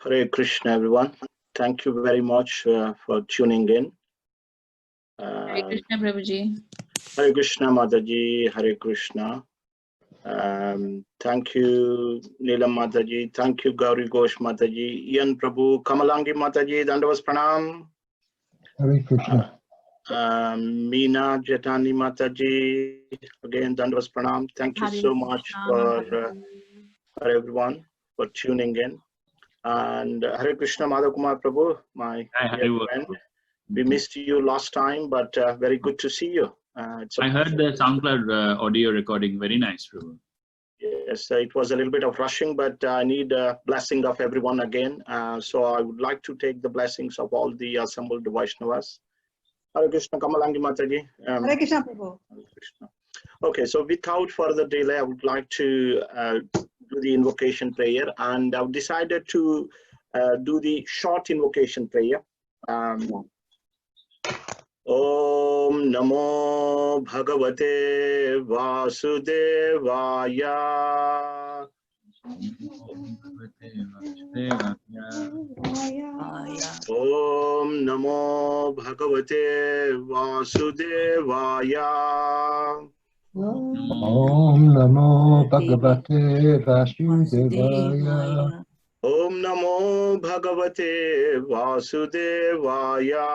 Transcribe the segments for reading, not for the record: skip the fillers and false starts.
Hare Krishna, everyone. Thank you very much for tuning in. Hare Krishna, Prabhuji. Hare Krishna, Mataji. Hare Krishna. Thank you, Neelam Mataji. Thank you, Gauri Ghosh Mataji. Ian Prabhu, Kamalangi Mataji, Dandavas Pranam. Hare Krishna. Meena Jetani Mataji, again, Dandavas Pranam. Thank you so much for everyone for tuning in. And Hare Krishna, Madhav Kumar Prabhu, my dear friend. We missed you last time, but very good to see you. I heard the SoundCloud audio recording. Very nice, Prabhu. Yes, it was a little bit of rushing, but I need a blessing of everyone again. So I would like to take the blessings of all the assembled Vaishnavas. Hare Krishna, Kamalangi Mataji. Hare Krishna, Prabhu. Hare Krishna. Okay, so without further delay, I would like to do the invocation prayer, and I've decided to do the short invocation prayer. Om Namo Bhagavate Vasudevaya. Om Namo Bhagavate Vasudevaya. Om Namo Bhagavate Vasudevaya. Om Namo Bhagavate Vasudevaya.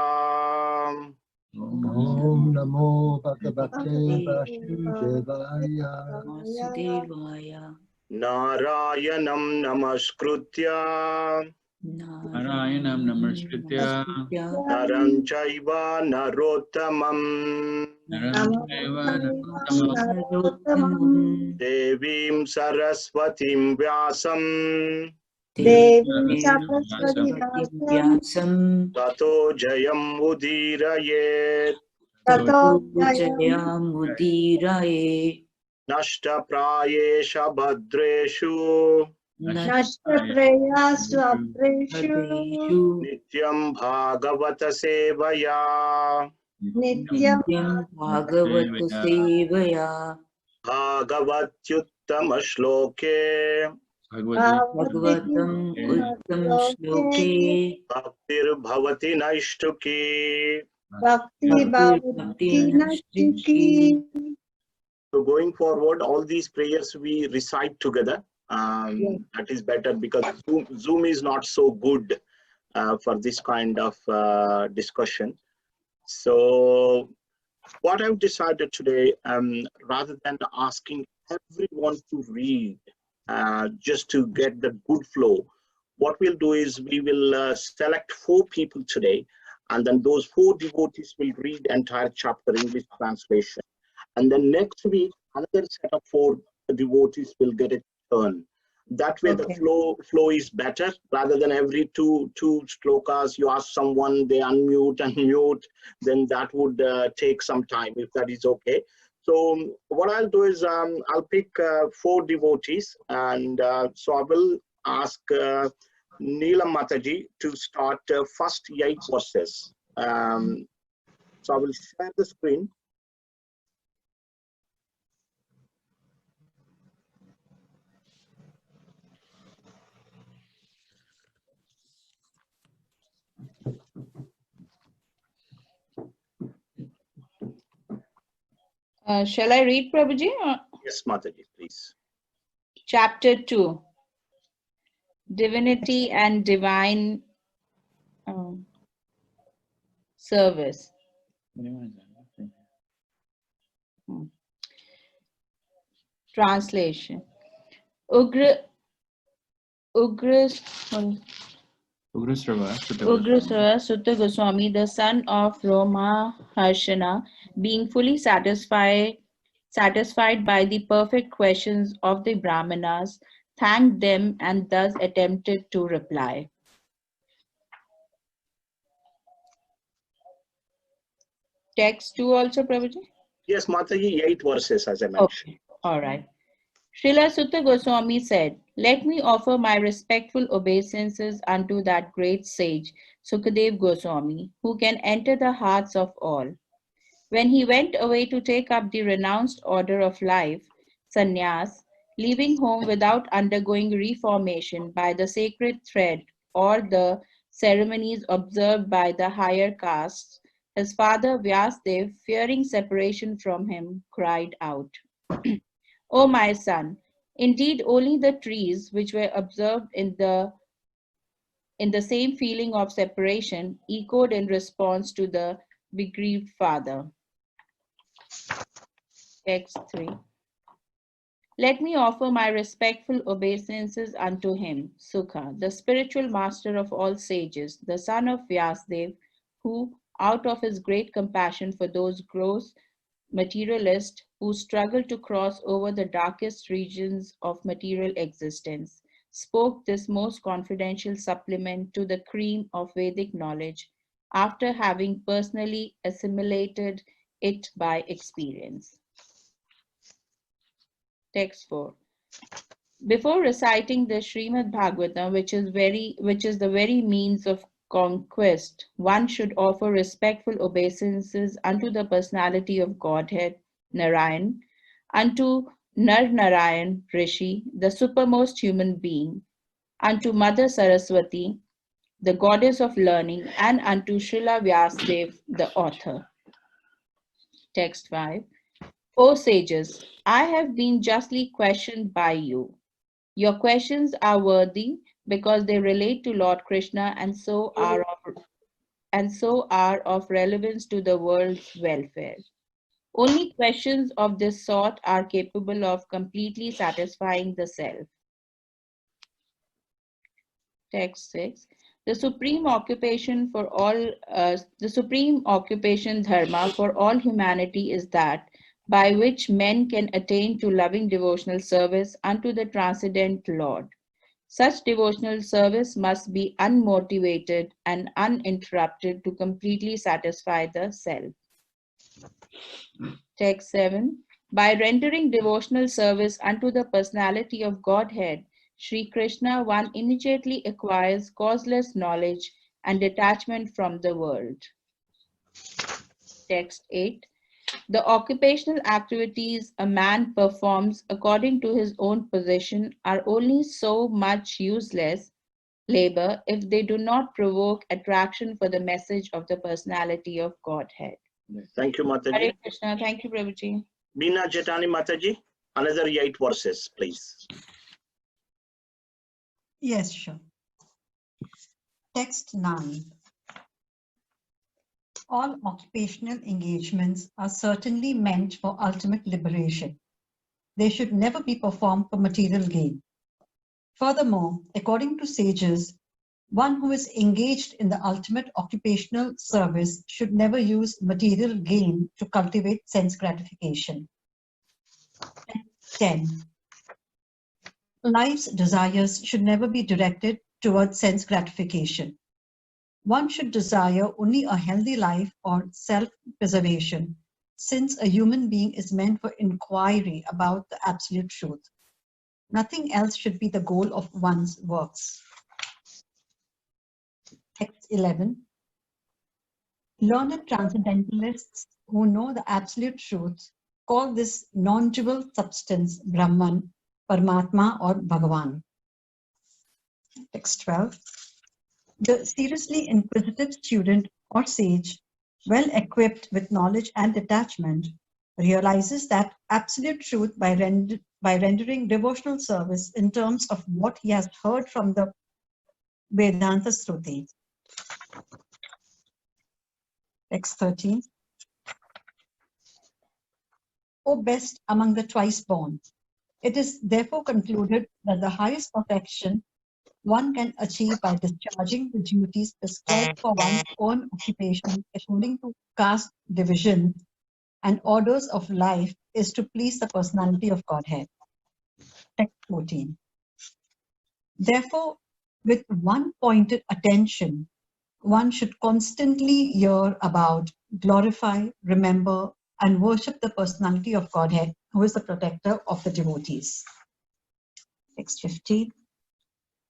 Om Namo Bhagavate Vasudevaya. Narayanam Namaskritya Narayanam Namaskritya Naram Chaiva Narottamam Devim Saraswatim Vyasam Tato Jayam Udirayet Nashta Prayesha Bhadreshu Nityam Bhagavata Sevaya Bhagavatyuttama Shloke Bhaktir Bhavati Naishtuki. So going forward, all these prayers we recite together. That is better because Zoom is not so good for this kind of discussion. So what I've decided today, rather than asking everyone to read just to get the good flow, what we'll do is we will select 4 people today, and then those 4 devotees will read the entire chapter English translation. And then next week, another set of 4 devotees will get a turn. That way the flow is better, rather than every two shlokas, you ask someone, they unmute and mute, then that would take some time, if that is okay. So what I'll do is I'll pick 4 devotees, and so I will ask Neelam Mataji to start first 8 verses. So I will share the screen. Shall I read, Prabhuji? Yes, Mataji, please. Chapter 2. Divinity and Divine Service. Translation. Ugrasrava Sutta Goswami, the son of Roma Harshana, being fully satisfied by the perfect questions of the Brahmanas, thanked them and thus attempted to reply. Text 2 also, Prabhuji? Yes, Mataji, 8 verses as I mentioned. Okay, all right. Srila Sutta Goswami said, "Let me offer my respectful obeisances unto that great sage, Sukadev Goswami, who can enter the hearts of all. When he went away to take up the renounced order of life, sannyas, leaving home without undergoing reformation by the sacred thread or the ceremonies observed by the higher castes, his father Vyasdev, fearing separation from him, cried out, O my son, indeed only the trees which were observed in the same feeling of separation echoed in response to the bereaved father. Text 3. Let me offer my respectful obeisances unto him, Sukha, the spiritual master of all sages, the son of Vyasdev, who, out of his great compassion for those gross materialists who struggle to cross over the darkest regions of material existence, spoke this most confidential supplement to the cream of Vedic knowledge after having personally assimilated it by experience. Text 4. Before reciting the Srimad Bhagavatam, which is the very means of conquest, one should offer respectful obeisances unto the personality of Godhead, Narayan, unto Nar Narayan Rishi, the supermost human being, unto Mother Saraswati, the goddess of learning, and unto Srila Vyasadev, the author. Text 5. O sages, I have been justly questioned by you. Your questions are worthy because they relate to Lord Krishna and so are of relevance to the world's welfare. Only questions of this sort are capable of completely satisfying the self. Text 6. The supreme occupation dharma for all humanity is that by which men can attain to loving devotional service unto the transcendent Lord. Such devotional service must be unmotivated and uninterrupted to completely satisfy the self. Text 7. By rendering devotional service unto the personality of Godhead, Sri Krishna, one immediately acquires causeless knowledge and detachment from the world. Text 8. The occupational activities a man performs according to his own position are only so much useless labor if they do not provoke attraction for the message of the personality of Godhead. Thank you, Mataji. Hare Krishna. Thank you, Prabhuji. Meena Jetani Mataji, another 8 verses, please. Yes, sure. Text 9. All occupational engagements are certainly meant for ultimate liberation. They should never be performed for material gain. Furthermore, according to sages, one who is engaged in the ultimate occupational service should never use material gain to cultivate sense gratification. 10. Life's desires should never be directed towards sense gratification. One should desire only a healthy life or self-preservation, since a human being is meant for inquiry about the absolute truth. Nothing else should be the goal of one's works. Text 11. Learned transcendentalists who know the absolute truth call this non-dual substance Brahman, Paramatma, or Bhagavan. Text 12. The seriously inquisitive student or sage, well equipped with knowledge and detachment, realizes that absolute truth by rendering devotional service in terms of what he has heard from the Vedanta Shruti. Text 13. O best among the twice born, it is therefore concluded that the highest perfection one can achieve by discharging the duties prescribed for one's own occupation according to caste division and orders of life is to please the personality of Godhead. Text 14. Therefore, with one pointed attention, one should constantly hear about, glorify, remember, and worship the personality of Godhead, who is the protector of the devotees. Text 15.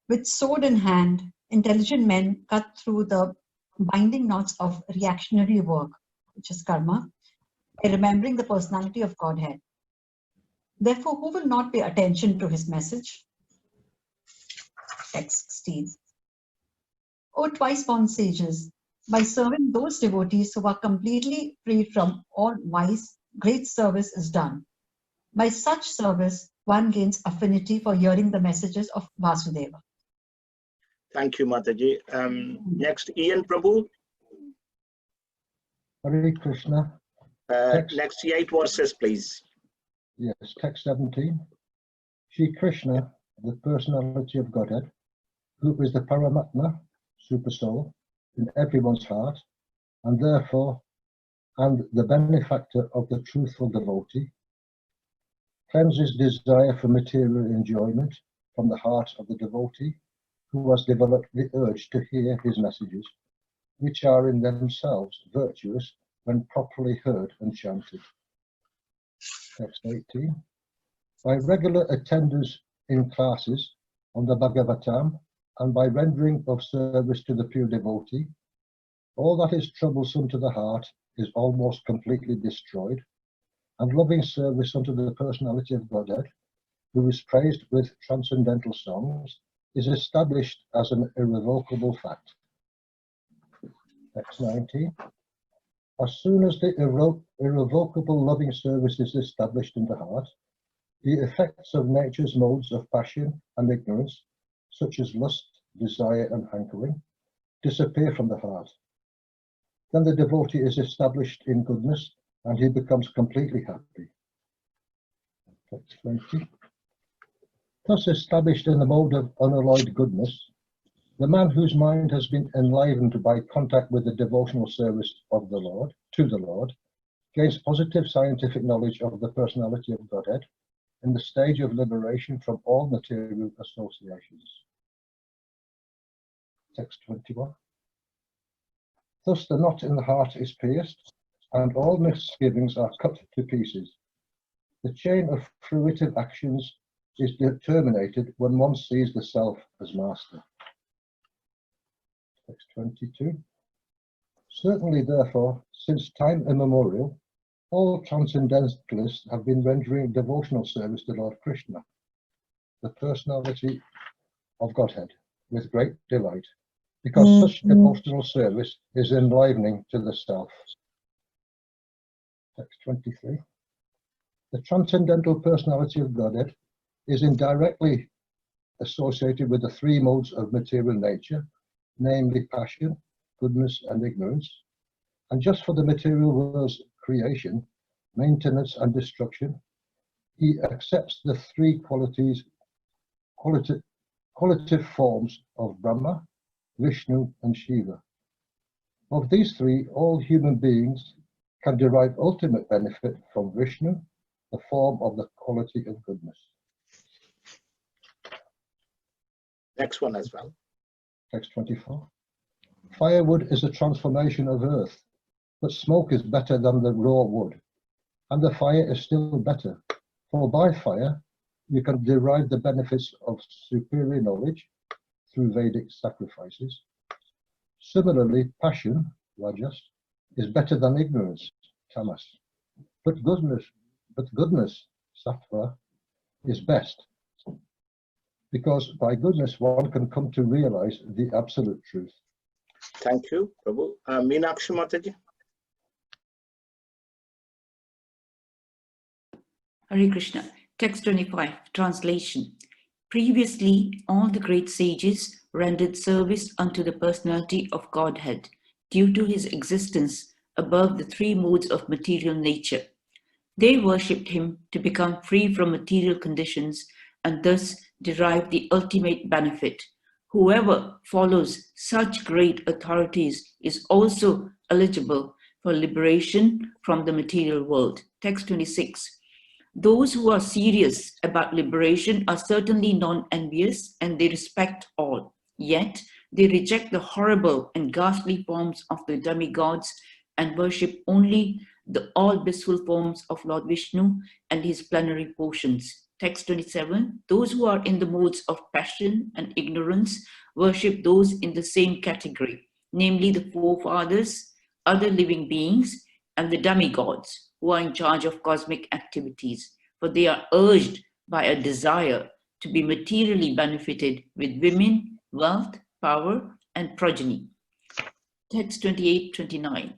With sword in hand, intelligent men cut through the binding knots of reactionary work, which is karma, by remembering the personality of Godhead. Therefore, who will not pay attention to his message? Text 16. O twice-born sages, by serving those devotees who are completely free from all vice, great service is done. By such service, one gains affinity for hearing the messages of Vasudeva. Thank you, Mataji. Next, Ian Prabhu. Hare Krishna. Next 8 verses, please. Yes, text 17. Shri Krishna, the personality of Godhead, who is the Paramatma, super soul, in everyone's heart, and therefore, and the benefactor of the truthful devotee, cleanses desire for material enjoyment from the heart of the devotee, who has developed the urge to hear his messages, which are in themselves virtuous when properly heard and chanted. Text 18. By regular attendance in classes on the Bhagavatam and by rendering of service to the pure devotee, all that is troublesome to the heart is almost completely destroyed, and loving service unto the personality of Godhead, who is praised with transcendental songs, is established as an irrevocable fact. Text 19. As soon as the irrevocable loving service is established in the heart, the effects of nature's modes of passion and ignorance, such as lust, desire, and hankering, disappear from the heart. Then the devotee is established in goodness, and he becomes completely happy. Text 20. Thus established in the mode of unalloyed goodness, the man whose mind has been enlivened by contact with the devotional service of the Lord, to the Lord, gains positive scientific knowledge of the personality of Godhead in the stage of liberation from all material associations. Text 21. Thus the knot in the heart is pierced, and all misgivings are cut to pieces. The chain of fruitive actions is terminated when one sees the self as master. Text 22. Certainly, therefore, since time immemorial, all transcendentalists have been rendering devotional service to Lord Krishna, the personality of Godhead, with great delight, because such devotional service is enlivening to the self. Text 23. The transcendental personality of Godhead is indirectly associated with the three modes of material nature, namely passion, goodness, and ignorance. And just for the material world's creation, maintenance, and destruction, he accepts the three qualitive forms of Brahma, Vishnu, and Shiva. Of these three, all human beings can derive ultimate benefit from Vishnu, the form of the quality of goodness. Next one as well. Text 24. Firewood is a transformation of earth, but smoke is better than the raw wood, and the fire is still better, for by fire you can derive the benefits of superior knowledge through Vedic sacrifices. Similarly, passion, rajas, is better than ignorance, tamas, but goodness, sattva, is best, because by goodness one can come to realize the absolute truth. Thank you, Prabhu. Meenakshi Mataji. Hare Krishna. Text 25, translation. Previously, all the great sages rendered service unto the personality of Godhead due to his existence above the three modes of material nature. They worshipped him to become free from material conditions and thus derive the ultimate benefit. Whoever follows such great authorities is also eligible for liberation from the material world. Text 26. Those who are serious about liberation are certainly non-envious and they respect all. Yet, they reject the horrible and ghastly forms of the demigods and worship only the all blissful forms of Lord Vishnu and his plenary portions. Text 27. Those who are in the modes of passion and ignorance worship those in the same category, namely the forefathers, other living beings, and the demigods who are in charge of cosmic activities, for they are urged by a desire to be materially benefited with women, wealth, power, and progeny. Text 28-29.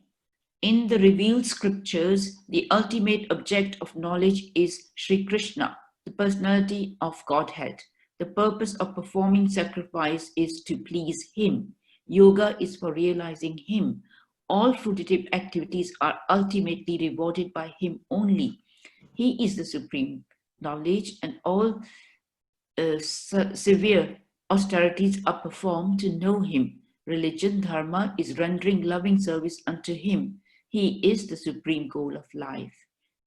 In the revealed scriptures, the ultimate object of knowledge is Sri Krishna, the personality of Godhead. The purpose of performing sacrifice is to please Him. Yoga is for realizing Him. All fruitive activities are ultimately rewarded by Him only. He is the supreme knowledge, and all severe austerities are performed to know Him. Religion, dharma, is rendering loving service unto Him. He is the supreme goal of life.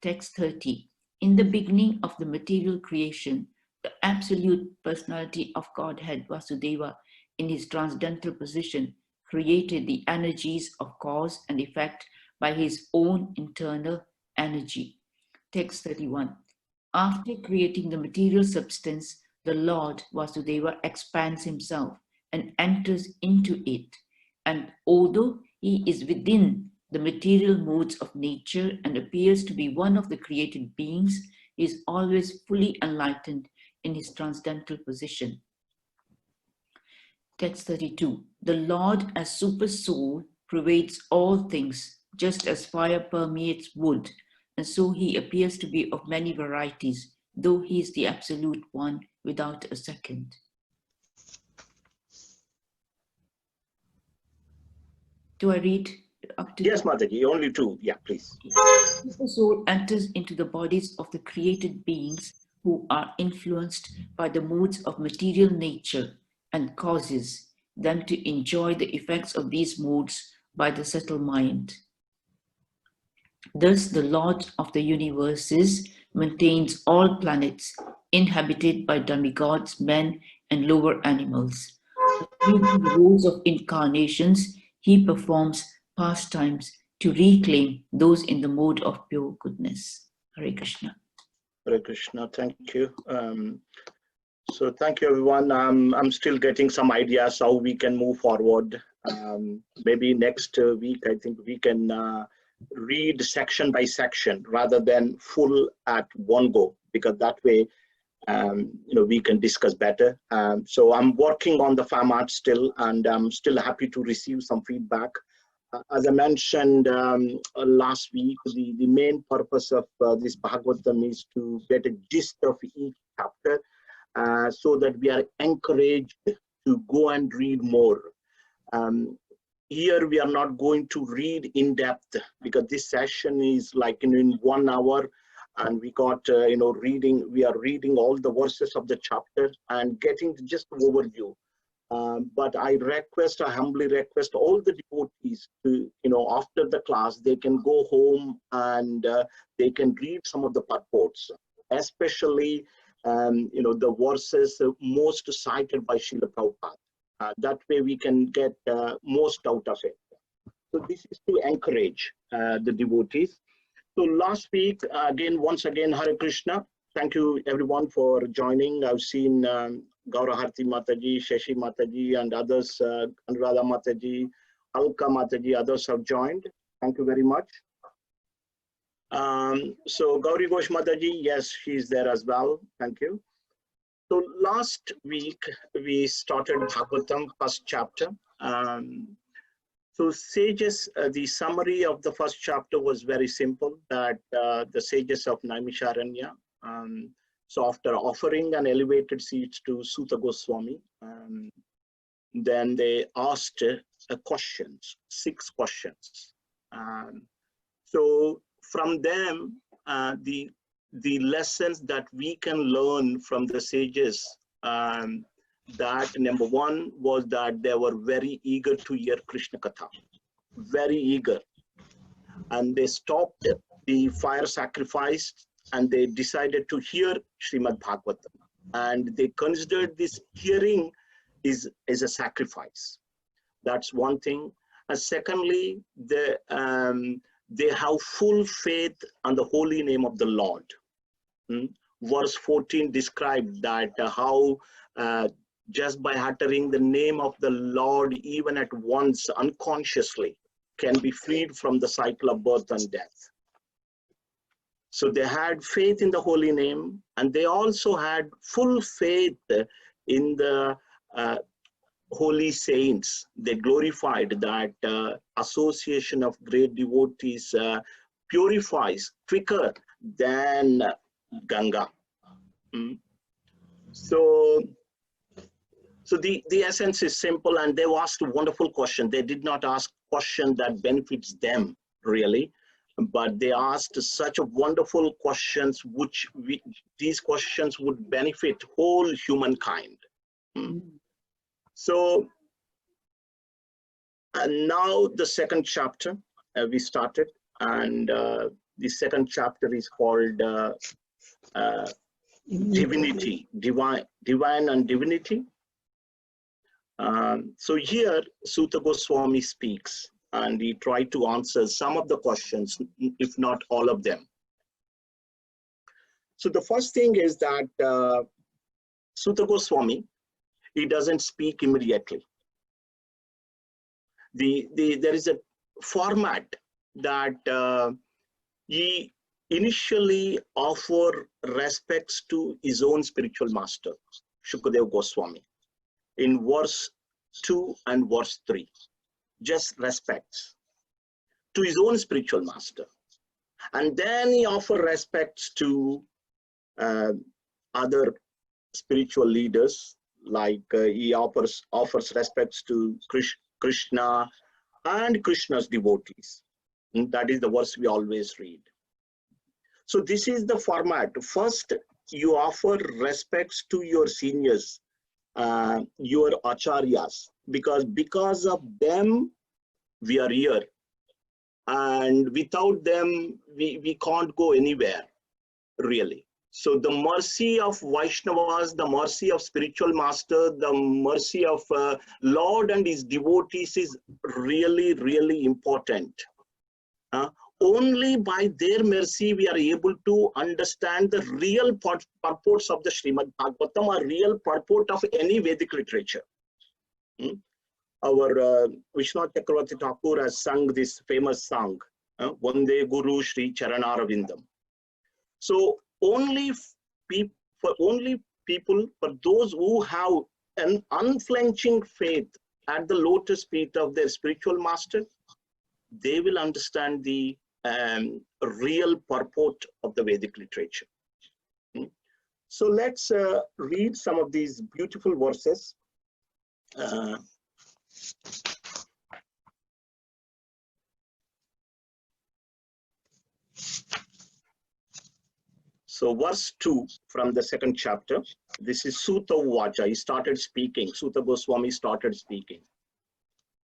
Text 30. In the beginning of the material creation, the absolute personality of Godhead, Vasudeva, in his transcendental position, created the energies of cause and effect by his own internal energy. Text 31. After creating the material substance, the Lord Vasudeva expands himself and enters into it. And although he is within the material modes of nature and appears to be one of the created beings, he is always fully enlightened in his transcendental position. Text 32. The Lord as super soul pervades all things, just as fire permeates wood, and so he appears to be of many varieties, though he is the absolute one without a second. Do I read up to? Yes, Mataji, only two. Yeah, please. The soul enters into the bodies of the created beings who are influenced by the moods of material nature and causes them to enjoy the effects of these moods by the subtle mind. Thus, the Lord of the universes maintains all planets inhabited by demigods, men, and lower animals. Through the rules of incarnations, he performs pastimes to reclaim those in the mode of pure goodness. Hare Krishna. Hare Krishna, thank you. So thank you, everyone. I'm still getting some ideas how we can move forward. Maybe next week, I think we can read section by section rather than full at one go, because that way, we can discuss better. So I'm working on the format still, and I'm still happy to receive some feedback. As I mentioned last week, the main purpose of this Bhagavatam is to get a gist of each chapter so that we are encouraged to go and read more. Here we are not going to read in depth because this session is like in 1 hour, and we got we are reading all the verses of the chapter and getting just an overview. But I humbly request all the devotees to, after the class, they can go home and they can read some of the purports, especially, the verses most cited by Srila Prabhupada. That way we can get most out of it. So this is to encourage the devotees. So last week, once again, Hare Krishna. Thank you everyone for joining. I've seen Gauraharti Mataji, Shashi Mataji, and others, Anuradha Mataji, Alka Mataji, others have joined. Thank you very much. So Gauri Ghosh Mataji, yes, she's there as well. Thank you. So last week, we started Bhagavatam, first chapter. So sages, the summary of the first chapter was very simple, that the sages of Naimisharanya, so after offering an elevated seat to Suta Goswami, then they asked questions, 6 questions. So from them, the lessons that we can learn from the sages, that number 1 was that they were very eager to hear Krishna Katha, very eager. And they stopped the fire sacrifice and they decided to hear Srimad Bhagavatam. And they considered this hearing is a sacrifice. That's one thing. And secondly, they have full faith on the holy name of the Lord. Verse 14 described that how just by uttering the name of the Lord, even at once unconsciously, can be freed from the cycle of birth and death. So they had faith in the holy name, and they also had full faith in the holy saints, they glorified that association of great devotees purifies quicker than Ganga. So the essence is simple, and they've asked a wonderful question. They did not ask question that benefits them really, but they asked such a wonderful questions these questions would benefit whole humankind. So and now the second chapter we started, and the second chapter is called divinity, divine and divinity. So here Sutta Goswami speaks, and he tried to answer some of the questions, if not all of them. So the first thing is that Sutta Goswami, he doesn't speak immediately. There is a format that he initially offer respects to his own spiritual master, Shukadeva Goswami, in verse 2 and verse 3. Just respects to his own spiritual master. And then he offers respects to other spiritual leaders, like he offers respects to Krishna and Krishna's devotees. And that is the verse we always read. So this is the format. First, you offer respects to your seniors, your acharyas, because of them we are here, and without them we can't go anywhere really. So the mercy of Vaishnavas, the mercy of spiritual master, the mercy of Lord and his devotees is really, really important. Only by their mercy we are able to understand the real purports of the Srimad Bhagavatam, or real purport of any Vedic literature. Our Vishwanath Chakravarti Thakur has sung this famous song, Vande Guru Shri Charanarvindam. So only people, for those who have an unflinching faith at the lotus feet of their spiritual master, they will understand the real purport of the Vedic literature. So let's read some of these beautiful verses. So verse 2 from the second chapter, this is Sutta Vacha. He started speaking, Sutta Goswami started speaking.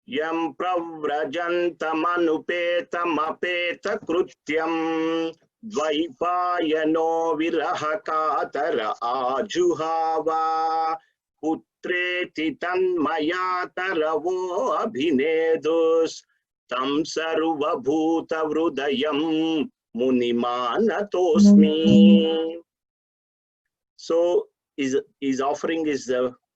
Yam pravrajantam anupetam apeta krutyam dvaipayano virahakatara ajuhava putreti tanmayataravo abhinedus tam sarva bhuta vrudayam Munimanatosmi. So he's offering his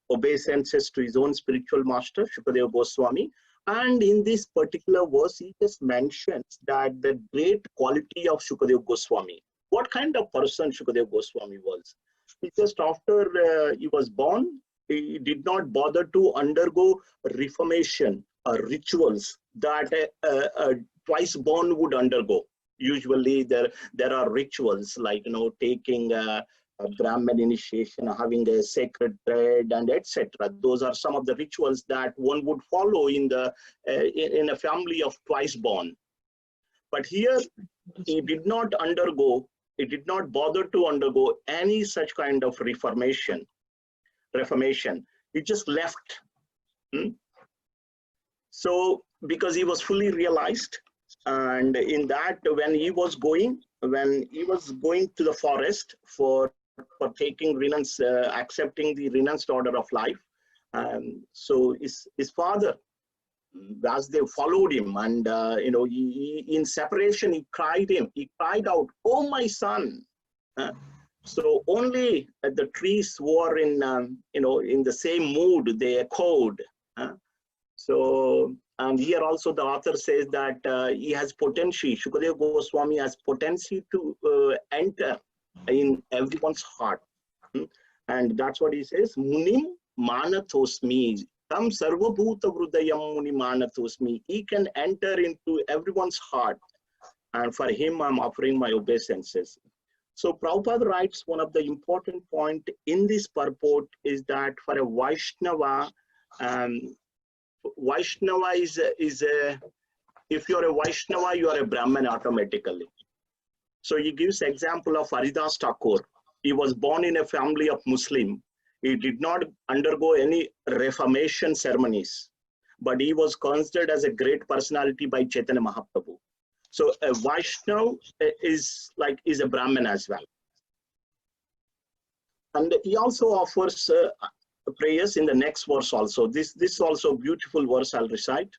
obeisances to his own spiritual master, Shukadeva Goswami. And in this particular verse, he just mentions that the great quality of Shukadeva Goswami. What kind of person Shukadeva Goswami was? He just after he was born, he did not bother to undergo reformation or rituals that a twice born would undergo. Usually there are rituals like, taking a Brahman initiation, having a sacred thread, and etc. Those are some of the rituals that one would follow in a family of twice born. But here he did not bother to undergo any such kind of reformation. He just left. So because he was fully realized. And in that, when he was going to the forest for taking renounced, accepting the renounced order of life, so his father, as they followed him, and in separation, he cried out, "Oh my son!" So only the trees were in the same mood. They echoed. And here also the author says that he has potency. Shukadeva Goswami has potency to enter in everyone's heart. And that's what he says, Munim Manathosmi. Tam sarvabhuta vrudayam muni manatosmi. He can enter into everyone's heart. And for him, I'm offering my obeisances. So Prabhupada writes one of the important point in this purport is that for a Vaishnava, Vaishnava is a, if you're a Vaishnava, you are a Brahman automatically. So he gives example of Haridas Thakur. He was born in a family of Muslim. He did not undergo any reformation ceremonies, but he was considered as a great personality by Chaitanya Mahaprabhu. So a Vaishnava is a Brahman as well. And he also offers prayers in the next verse also. This also beautiful verse I'll recite.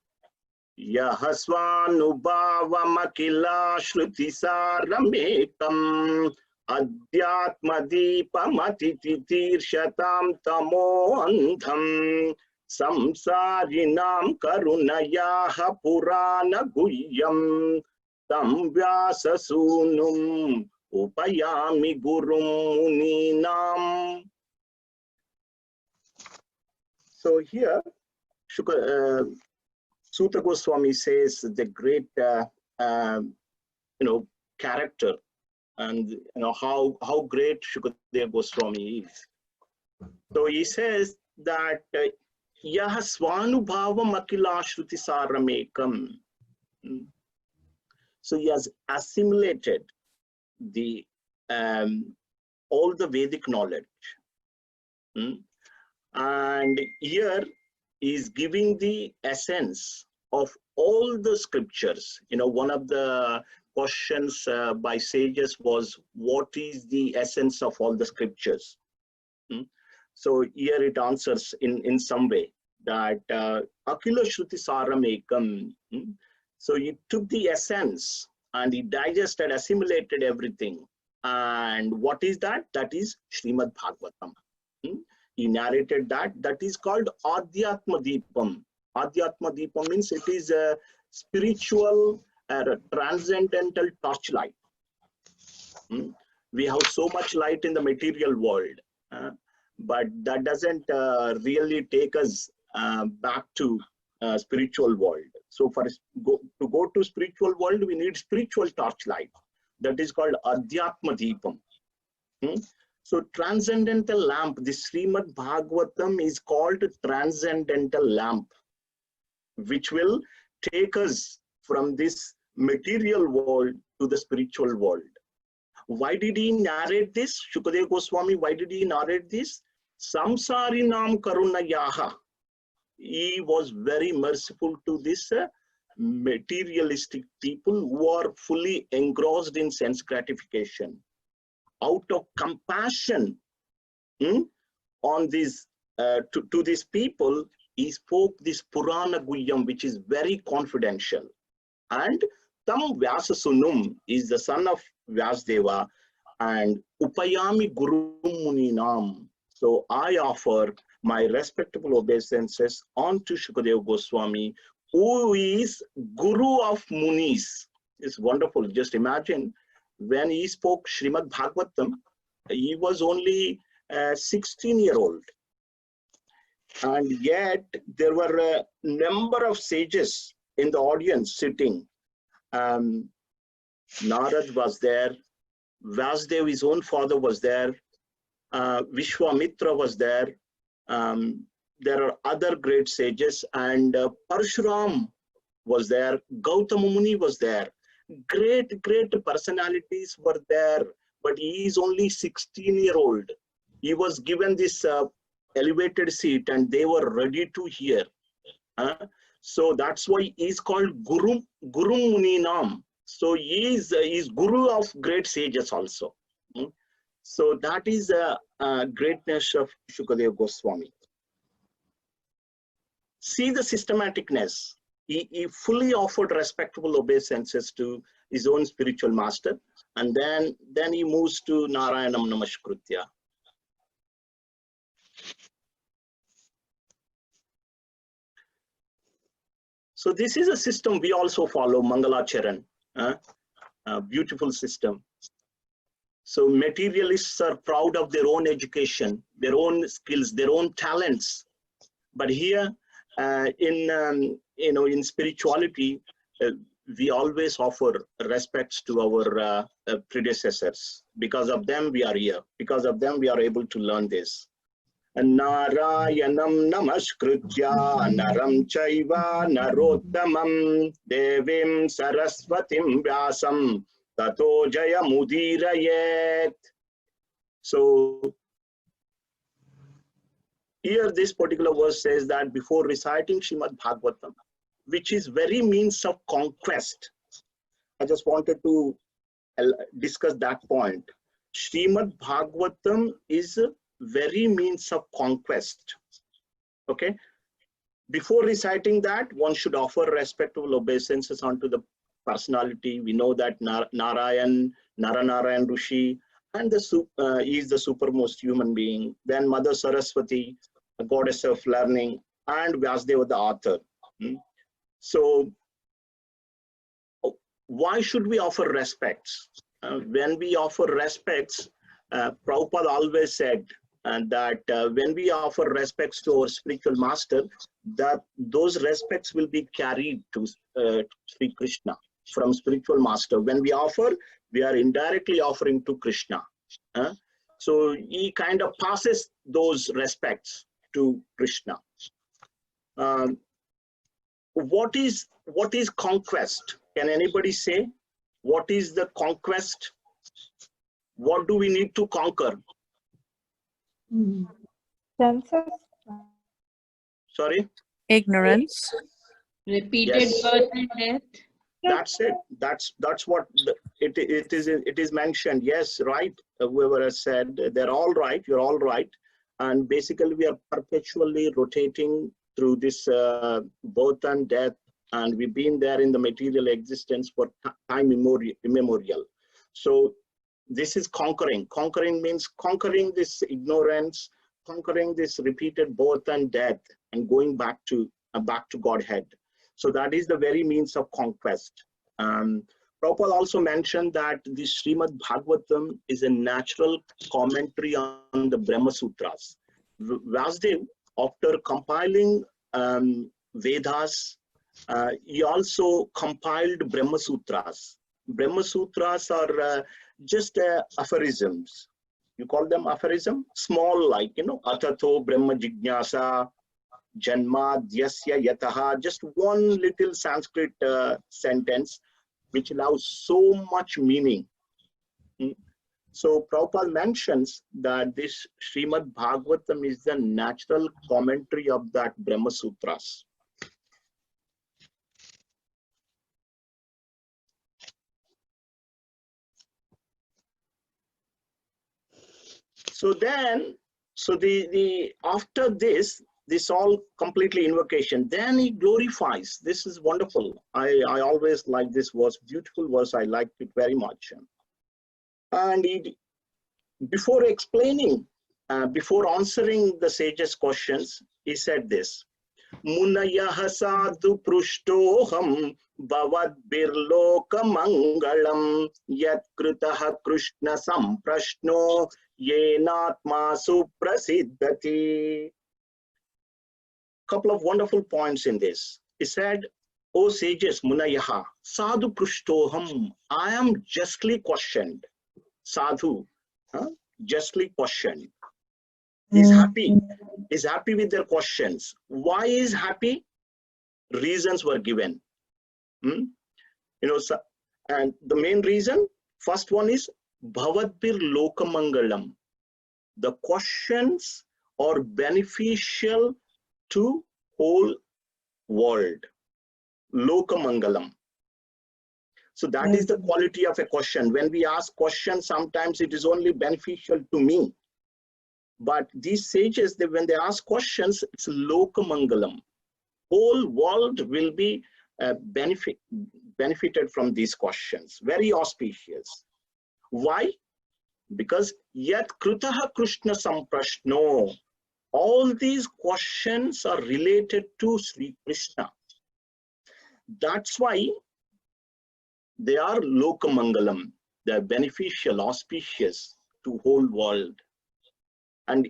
Yahasvanubhavamakila shrutisāramekam adhyatmadīpamatititīrshatam tamoandham samsārinām karunayaha purana guhyam tam vyāsasunum upayami gurum muninam. So here, Suta Goswami says the great, character, and how great Shukadeva Goswami is. So he says that Yaha Svanubhavam Akila Shruti Saramekam. So he has assimilated the all the Vedic knowledge, and here is giving the essence of all the scriptures. One of the questions by sages was, what is the essence of all the scriptures? So here it answers in some way that Akila Shruti Saramekam. So he took the essence and he digested, assimilated everything. And what is that? That is Srimad Bhagavatam. He narrated that. That is called Adhyatma Deepam. Adhyatma Deepam means it is a spiritual, transcendental torchlight. We have so much light in the material world, but that doesn't really take us back to spiritual world. So to go to spiritual world, we need spiritual torchlight. That is called Adhyatma Deepam. So transcendental lamp, the Srimad Bhagavatam is called transcendental lamp, which will take us from this material world to the spiritual world. Why did he narrate this? Shukadeva Goswami, why did he narrate this? Samsarinam karunayaha. He was very merciful to this materialistic people who are fully engrossed in sense gratification. Out of compassion on these to these people, he spoke this Purana Guhyam, which is very confidential. And Tam Vyasasunum is the son of Vyasdeva, and Upayami Guru Muninam. So I offer my respectable obeisances onto Shukadeva Goswami, who is Guru of Munis. It's wonderful. Just imagine, when he spoke Srimad Bhagavatam, he was only 16-year-old. And yet there were a number of sages in the audience sitting. Narad was there, Vyasdev, his own father, was there, Vishwamitra was there. There are other great sages, and Parshuram was there, Gautama Muni was there. Great personalities were there, but he is only 16-year-old. He was given this elevated seat and they were ready to hear. So that's why he is called Guru Muninam. So he is Guru of great sages also. So that is a greatness of Shukadeva Goswami. See the systematicness. He fully offered respectable obeisances to his own spiritual master, and then he moves to Narayanam Namaskritya. So this is a system we also follow, Mangalacharan, a beautiful system. So materialists are proud of their own education, their own skills, their own talents. But here in spirituality, we always offer respects to our predecessors. Because of them we are here. Because of them we are able to learn this. Narayanam namaskritya naram chaiva narottamam devim saraswatim vyasam tato jaya mudirayet. So here this particular verse says that before reciting Srimad Bhagavatam, which is very means of conquest, I just wanted to discuss that point. Srimad Bhagavatam is very means of conquest. Okay, before reciting that, one should offer respectful obeisances unto the personality. We know that Narayan Rishi, and he is the supermost human being. Then Mother Saraswati, a goddess of learning, and Vyasdeva, the author. So why should we offer respects? When we offer respects, Prabhupada always said that when we offer respects to our spiritual master, that those respects will be carried to Sri Krishna from spiritual master. When we offer, we are indirectly offering to Krishna. So he kind of passes those respects to Krishna. What is conquest? Can anybody say? What is the conquest? What do we need to conquer? Senses. Sorry? Ignorance. Repeated Yes. birth and death. That's it. That's what it is mentioned. Yes, right. Whoever has said, they're all right. You're all right. And basically, we are perpetually rotating through this birth and death, and we've been there in the material existence for time immemorial. So this is conquering. Conquering means conquering this ignorance, conquering this repeated birth and death, and going back to Godhead. So that is the very means of conquest. Prabhupada also mentioned that the Srimad Bhagavatam is a natural commentary on the Brahma Sutras. Vyasdeva, after compiling Vedas, he also compiled Brahma Sutras. Brahma Sutras are just aphorisms. You call them aphorism? Small, like, Atato Brahma Jignasa, Janma Dyasya Yataha, just one little Sanskrit sentence which allows so much meaning. So Prabhupada mentions that this Srimad Bhagavatam is the natural commentary of that Brahma Sutras. So then, after this all completely invocation, then he glorifies. This is wonderful. I always like this verse, beautiful verse. I liked it very much. And before explaining, before answering the sage's questions, he said this: Munayah sadhu prushtoham bhavad birloka mangalam yat kritaha krishna samprashno yenatma suprasiddhati. Couple of wonderful points in this. He said, O sages, Munayaha, sadhu prushtoham, I am justly questioned. Sadhu, justly questioned. Is happy with their questions. Why is happy? Reasons were given. And the main reason, first one is Bhavadbir Lokamangalam. The questions are beneficial to whole world. Lokamangalam. So that is the quality of a question. When we ask questions, sometimes it is only beneficial to me. But these sages, when they ask questions, it's Lokamangalam. Whole world will be benefited from these questions. Very auspicious. Why? Because yat kritaha Krishna samprashno. All these questions are related to Sri Krishna. That's why they are Lokamangalam. They are beneficial, auspicious to whole world. And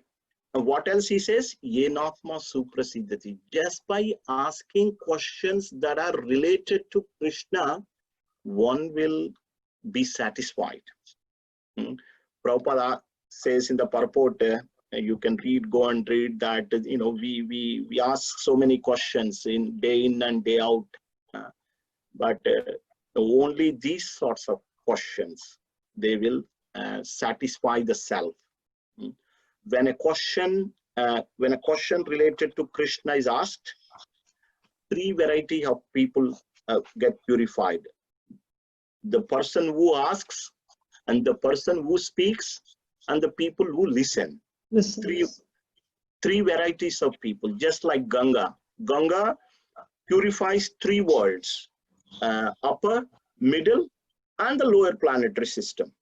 what else he says? Yenatma suprasiddhati. Just by asking questions that are related to Krishna, one will be satisfied. Prabhupada says in the purport, you can go and read that, we ask so many questions in and day out, but only these sorts of questions, they will satisfy the self. When a question related to Krishna is asked, three variety of people get purified: the person who asks, and the person who speaks, and the people who listen. Three varieties of people, just like Ganga. Ganga purifies three worlds: upper, middle, and the lower planetary system.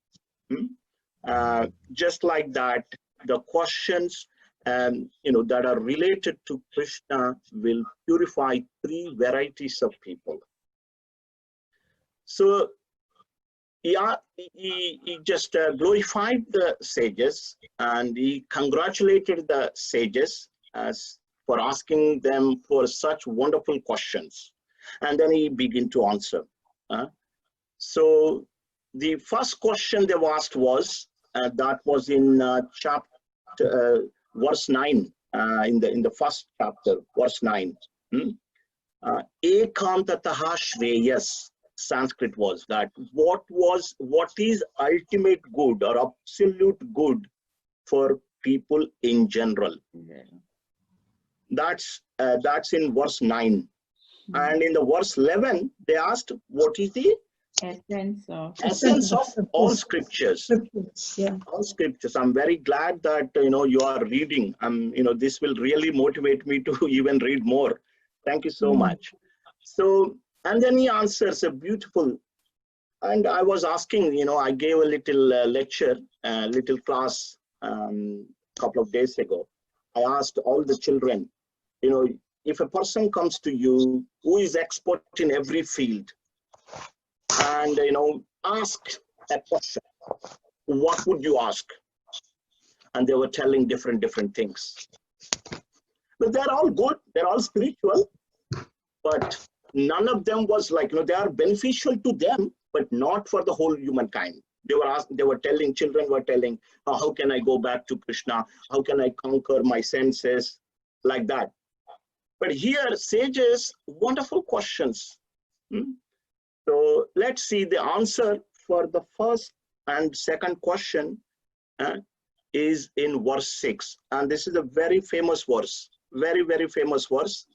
Just like that, the questions that are related to Krishna will purify three varieties of people. So yeah, he just glorified the sages, and he congratulated the sages for asking them for such wonderful questions. And then he began to answer. So the first question they asked was, that was in chapter verse 9, in the first chapter, verse 9. Ekantataha Shreyas, Sanskrit was that. What is ultimate good or absolute good for people in general? That's in verse 9. And in the verse 11, they asked, what is the essence of all scriptures? Yeah. All scriptures. I'm very glad that you are reading. This will really motivate me to even read more. Thank you so much. So, and then he answers a beautiful. And I was asking, I gave a little lecture, little class couple of days ago. I asked all the children, if a person comes to you who is expert in every field, and ask a question, what would you ask? And they were telling different things. But they're all good, they're all spiritual, but none of them was like, they are beneficial to them, but not for the whole humankind. Children were telling, how can I go back to Krishna? How can I conquer my senses? Like that. But here, sages, wonderful questions. So let's see the answer for the first and second question is in verse 6. And this is a very famous verse, very famous verse.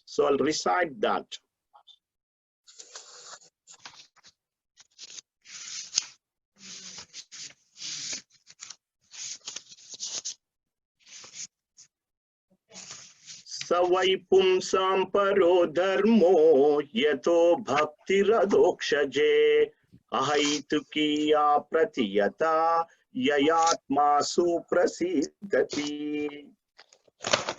So I'll recite that. Savai pumsam paro dharmo yato bhaktiradokshje ahaitukiya pratiyata yayatma suprasiddhati.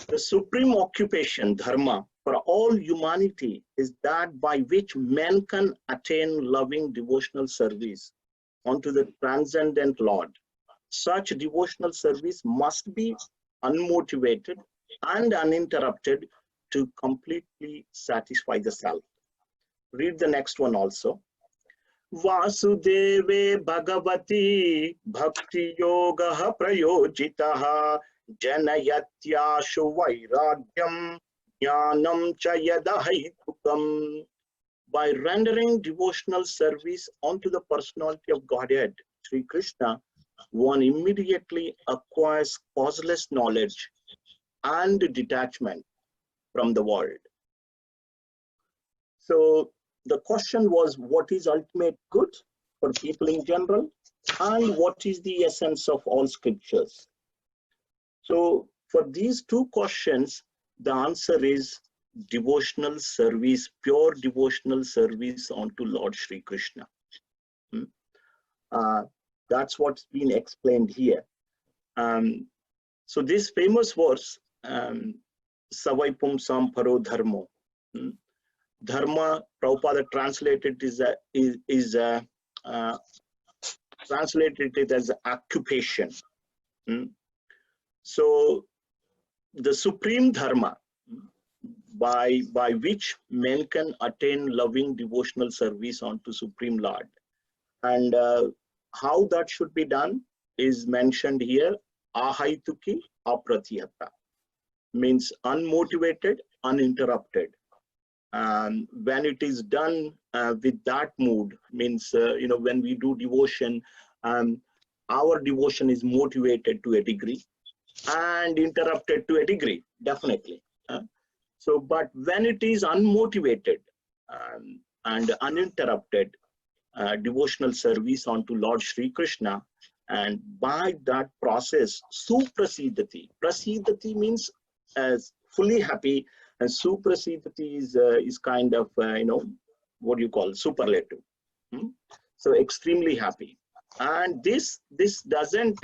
The supreme occupation, dharma, for all humanity is that by which men can attain loving devotional service unto the transcendent Lord. Such devotional service must be unmotivated and uninterrupted to completely satisfy the self. Read the next one also. Vasudeve Bhagavati Bhakti Yoga Prayojitaha Janayatyashu Vairagyam Jnanam Chayadahaitukam. By rendering devotional service unto the personality of Godhead, Sri Krishna, one immediately acquires causeless knowledge and detachment from the world. So the question was, what is ultimate good for people in general, and what is the essence of all scriptures? So for these two questions, the answer is devotional service, pure devotional service unto Lord Sri Krishna. That's what's been explained here. So this famous verse, Savai Pumsam Paro Dharmo. Dharma, Prabhupada translated translated it as occupation. So the supreme dharma by which men can attain loving devotional service unto Supreme Lord. And how that should be done is mentioned here. Ahaituki apratihata means unmotivated, uninterrupted. And when it is done with that mood, means when we do devotion, our devotion is motivated to a degree and interrupted to a degree, definitely. So, but when it is unmotivated and uninterrupted devotional service onto Lord Sri Krishna, and by that process, suprasidati. Prasidati means as fully happy, and suprasidati is kind of what you call superlative. So extremely happy. And this doesn't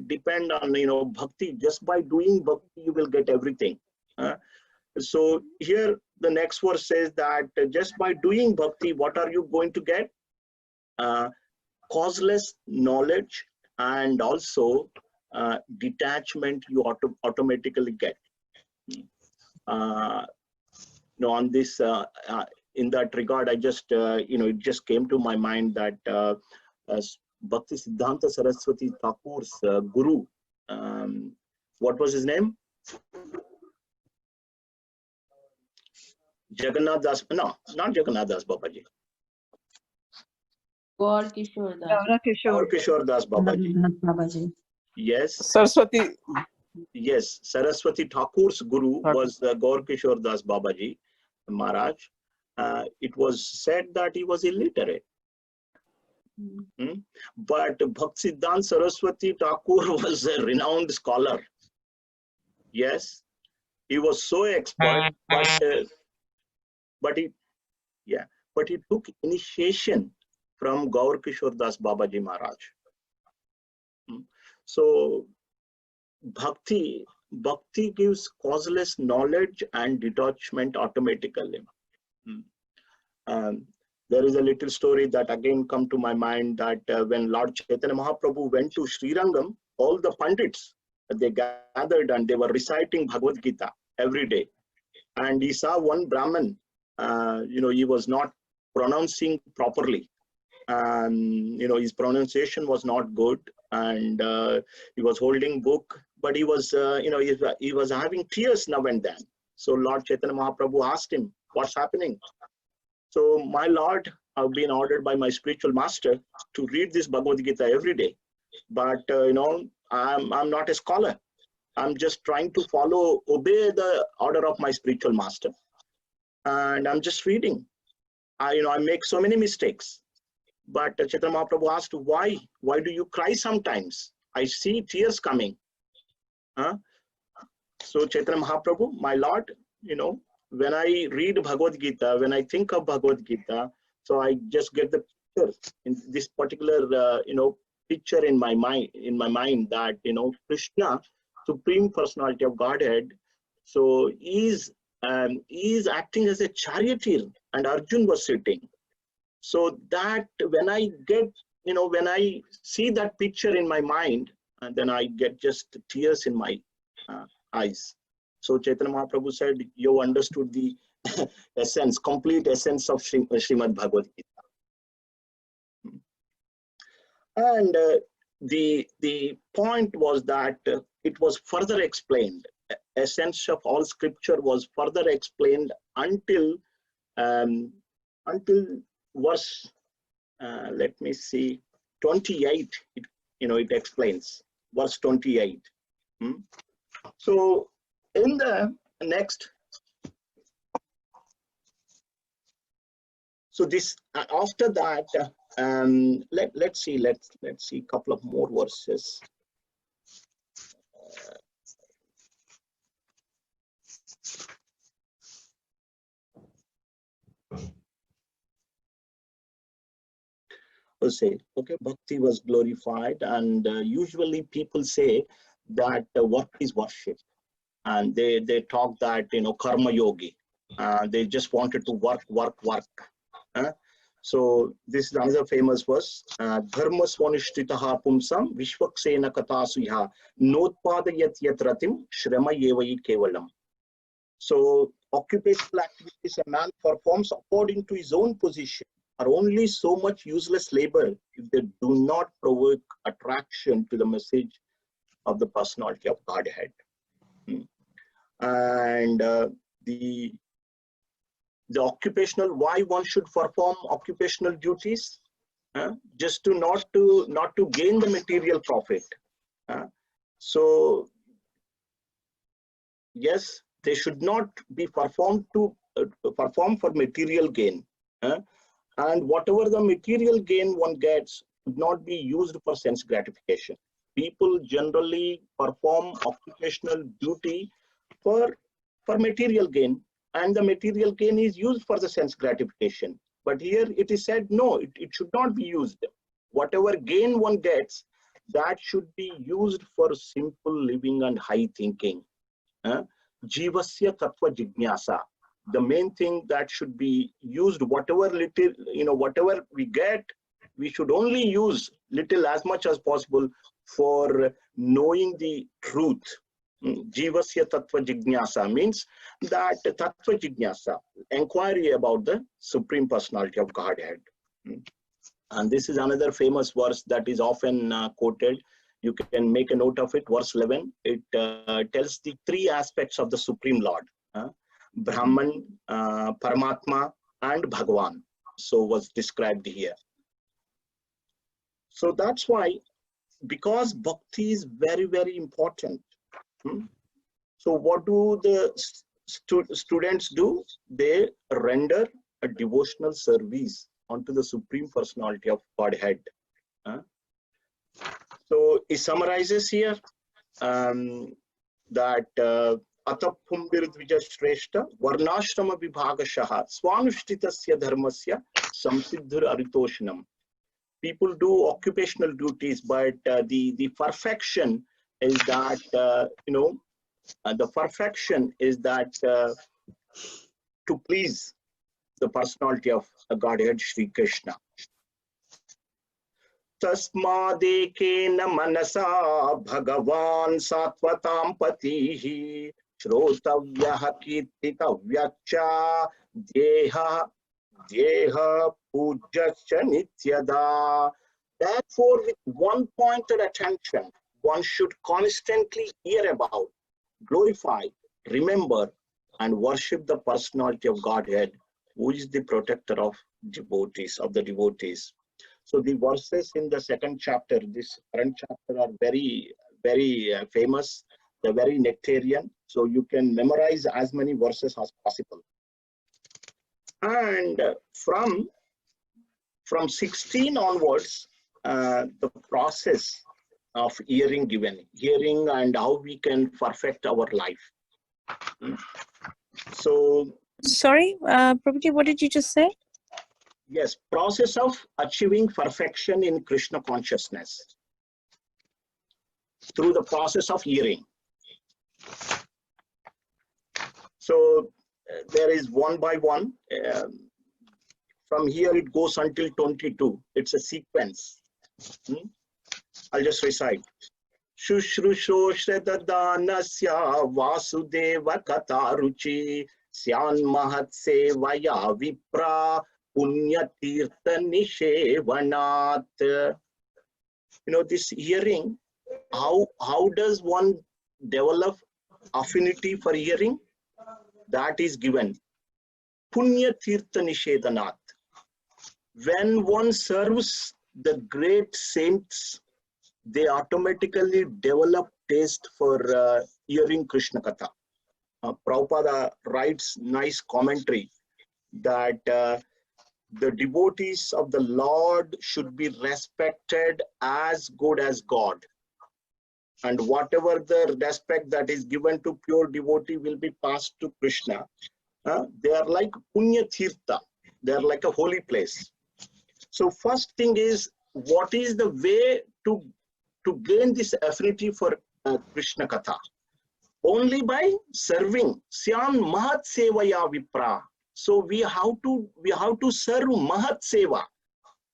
depend on bhakti. Just by doing bhakti, you will get everything. So here the next verse says that just by doing bhakti, what are you going to get? Causeless knowledge and also detachment you automatically get. On this, in that regard, I just it just came to my mind that Bhakti Siddhanta Saraswati Thakur's guru, what was his name? Jagannath Das, no, not Jagannath Das Babaji. Gaur Kishore Das. Gaur Kishore Das Babaji. Yes. Saraswati. Yes, Saraswati Thakur's guru was Gaur Kishore Das Babaji Maharaj. It was said that he was illiterate. But Bhaktisiddhanta Saraswati Thakur was a renowned scholar. Yes, he was so expert, but he took initiation from Gaur Kishore Das Babaji Maharaj. So bhakti gives causeless knowledge and detachment automatically. There is a little story that again come to my mind, that when Lord Chaitanya Mahaprabhu went to Srirangam, all the Pandits, they gathered and they were reciting Bhagavad Gita every day. And he saw one Brahman, he was not pronouncing properly. His pronunciation was not good, and he was holding book, but he was, he was having tears now and then. So Lord Chaitanya Mahaprabhu asked him, "What's happening?" So, my Lord, I've been ordered by my spiritual master to read this Bhagavad Gita every day, but I'm not a scholar. I'm just trying to obey the order of my spiritual master, and I'm just reading. I make so many mistakes. But Chaitanya Mahaprabhu asked, why? Why do you cry sometimes? I see tears coming. So Chaitanya Mahaprabhu, my Lord, when I read Bhagavad Gita, when I think of Bhagavad Gita, so I just get the picture, in this particular, picture in my mind that, Krishna, Supreme Personality of Godhead, so is acting as a charioteer, and Arjun was sitting. So that when I get, when I see that picture in my mind, and then I get just tears in my eyes. So Chaitanya Mahaprabhu said, you understood the essence, complete essence of Srimad Bhagavad Gita. And the point was that it was further explained. Essence of all scripture was further explained until verse, let me see, 28. It explains verse 28. So in the next, so this after that, let's see a couple of more verses. Say, okay, bhakti was glorified, and usually people say that what is worship, and they talk that karma yogi, they just wanted to work. So this is another famous verse. Dharma swanishtitaha pumsam vishvaksena katasuha notpadayat yat ratim shrama yevai kevalam. So occupational activities a man performs according to his own position are only so much useless labor if they do not provoke attraction to the message of the personality of Godhead. And the occupational, why one should perform occupational duties, just to not to gain the material profit. So yes, they should not be performed to perform for material gain, and whatever the material gain one gets should not be used for sense gratification. People generally perform occupational duty for material gain, and the material gain is used for the sense gratification. But here it is said, no, it should not be used. Whatever gain one gets, that should be used for simple living and high thinking. Jivasya tattva jignasa. The main thing that should be used, whatever little, whatever we get, we should only use little as much as possible for knowing the truth. Jivasya tattva jignasa means that tattva jignasa, inquiry about the Supreme Personality of Godhead. And this is another famous verse that is often quoted. You can make a note of it, verse 11. It tells the three aspects of the Supreme Lord. Brahman, Paramatma, and Bhagavan. So was described here. So that's why, because bhakti is very, very important. So what do the students do? They render a devotional service unto the Supreme Personality of Godhead. So it summarizes here that Atapumbirudvija Shreshta Varnashrama Vibhagashaha Swanushthitasya Dharmasya Samsiddhur Aritoshanam. People do occupational duties, but the perfection is that, the perfection is that to please the personality of Godhead Shri Krishna. Tasmadekena manasa bhagavan satvatam patihi shrotavyaha kirtitavyacha deha pujasya nityada. Therefore, with one pointed attention, one should constantly hear about, glorify, remember, and worship the personality of Godhead, who is the protector of devotees, of the devotees. So the verses in the second chapter, this current chapter, are very, very famous. They're very nectarian. So you can memorize as many verses as possible. And from 16 onwards, the process of hearing and how we can perfect our life. So, sorry, Prabhuji, what did you just say? Yes, process of achieving perfection in Krishna consciousness through the process of hearing. So there is one by one. From here it goes until 22. It's a sequence. I'll just recite. Shushrusho Shredadanasya Vasudeva Kataruchi Syan Mahatse Vaya Vipra Punya Tirtha Nishevanat. This hearing, how does one develop affinity for hearing? That is given. Punya Tirtha Nishevanat. When one serves the great saints, they automatically develop taste for hearing Krishna Katha. Prabhupada writes nice commentary that the devotees of the Lord should be respected as good as God. And whatever the respect that is given to pure devotee will be passed to Krishna. They are like Punya Tirtha. They are like a holy place. So first thing is, what is the way to gain this affinity for Krishna Katha? Only by serving. Syan Mahat Sevaya Vipra. So we have to serve Mahat Seva.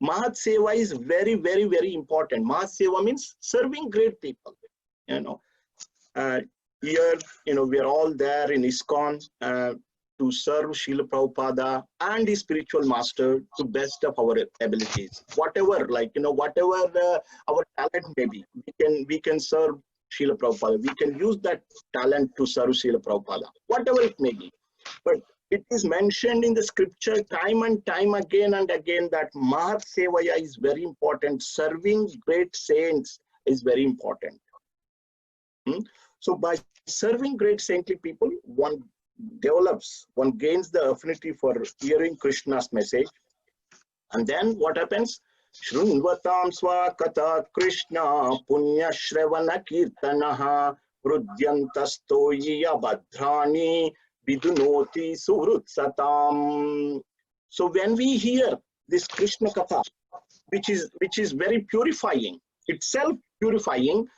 Mahat Seva is very, very, very important. Mahat Seva means serving great people. Here, we are all there in ISKCON to serve Srila Prabhupada and his spiritual master to best of our abilities. Whatever, whatever our talent may be, we can serve Srila Prabhupada. We can use that talent to serve Srila Prabhupada, whatever it may be. But it is mentioned in the scripture time and time again and again that Mahat Sevaya is very important. Serving great saints is very important. So by serving great saintly people, one gains the affinity for hearing Krishna's message. And then what happens? Shrunvatam swakata Krishna punya shravana kirtanaha prudyantastoya badhrani vidunoti surutsatam. So when we hear this Krishna katha, which is very purifying, itself purifying,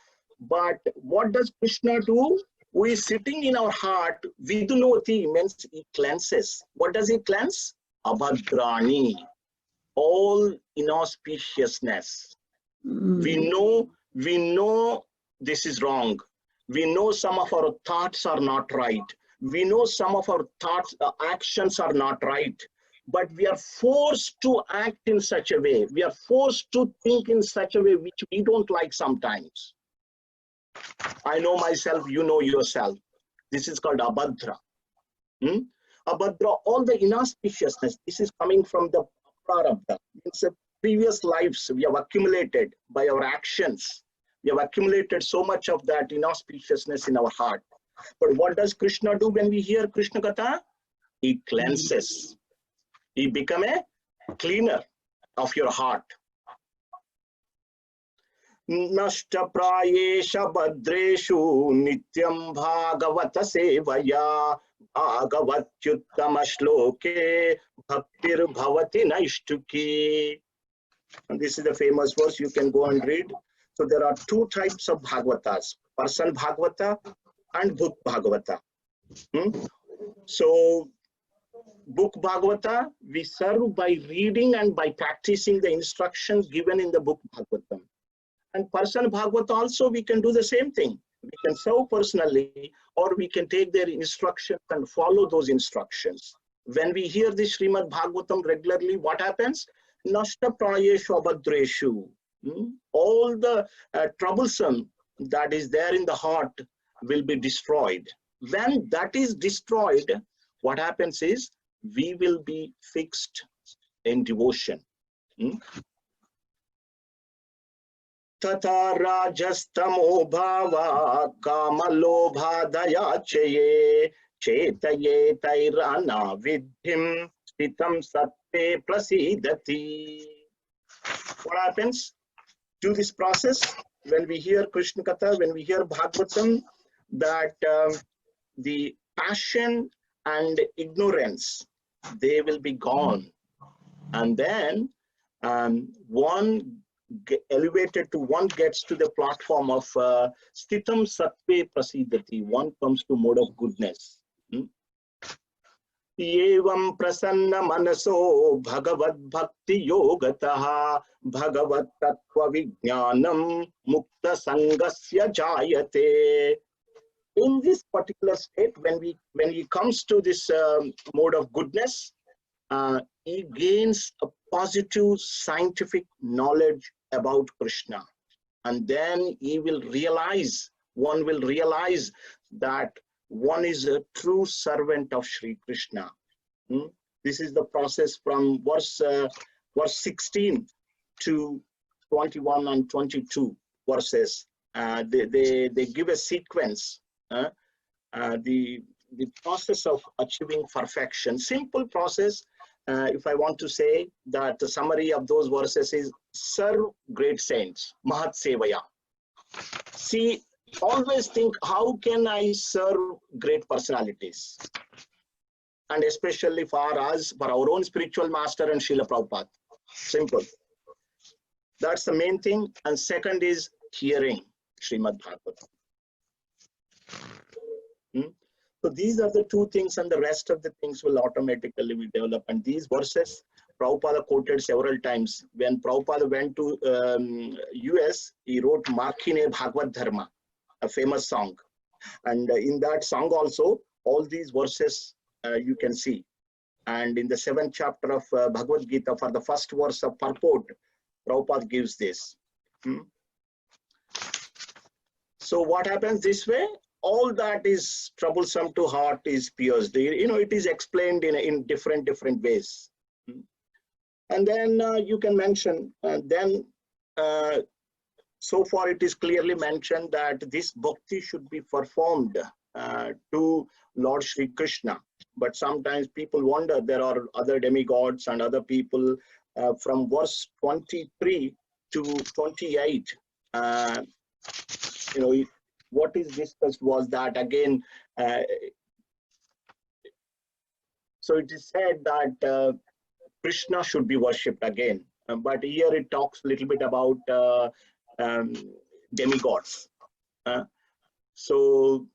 but what does Krishna do? Who is sitting in our heart, vidunoti means he cleanses. What does he cleanse? Abhadrani, all inauspiciousness. We know this is wrong. We know some of our thoughts are not right. We know some of our actions are not right. But we are forced to act in such a way. We are forced to think in such a way which we don't like sometimes. I know myself, you know yourself. This is called Abhadra. Abhadra, all the inauspiciousness, this is coming from the Prarabdha. It's previous lives we have accumulated by our actions. We have accumulated so much of that inauspiciousness in our heart. But what does Krishna do when we hear Krishna Katha? He cleanses. He becomes a cleaner of your heart. Nashta prayesha badreshu nityam bhagavata sevaya bhagavatyuttama shloke bhaktir bhavati naishtuki. And this is the famous verse, you can go and read. So there are two types of Bhagavatas, Person Bhagavata and Book Bhagavata. So Book Bhagavata, we serve by reading and by practicing the instructions given in the Book Bhagavatam. And Person Bhagavata also, we can do the same thing. We can serve personally, or we can take their instructions and follow those instructions. When we hear the Srimad Bhagavatam regularly, what happens? Nashta prayeshu abhadreshu. All the troublesome that is there in the heart will be destroyed. When that is destroyed, what happens is we will be fixed in devotion. Tata rajastamo bhava kamalobha dayachaye chetaye tairana vidhim stitam satte prasidati. What happens to this process when we hear Krishna Katha, when we hear Bhagavatam, that the passion and ignorance, they will be gone. And then one elevated to, one gets to the platform of Stitam Sattve Prasidati, one comes to mode of goodness. Yevam prasanna manaso bhagavad bhakti yogataha bhagavad tattva vijnanam mukta sangasya jayate. In this particular state, when he comes to this mode of goodness, he gains a positive scientific knowledge about Krishna. And then he will realize, one will realize that one is a true servant of Sri Krishna. This is the process from verse 16 to 21 and 22 verses. They give a sequence. The process of achieving perfection, simple process. If I want to say that the summary of those verses is serve great saints, Mahat Sevaya. See, always think, how can I serve great personalities? And especially for us, for our own spiritual master and Srila Prabhupada. Simple. That's the main thing. And second is hearing Srimad Bhagavatam. So these are the two things, and the rest of the things will automatically be developed. And these verses, Prabhupada quoted several times. When Prabhupada went to US, he wrote Markine Bhagavad Dharma, a famous song. And in that song also, all these verses you can see. And in the 7th chapter of Bhagavad Gita, for the first verse of purport, Prabhupada gives this. So what happens this way? All that is troublesome to heart is pierced. You know, it is explained in different ways. And then you can mention, so far it is clearly mentioned that this bhakti should be performed to Lord Sri Krishna. But sometimes people wonder, there are other demigods and other people. From verse 23 to 28, you know, what is discussed was that again, so it is said that Krishna should be worshipped again. But here it talks a little bit about demigods. So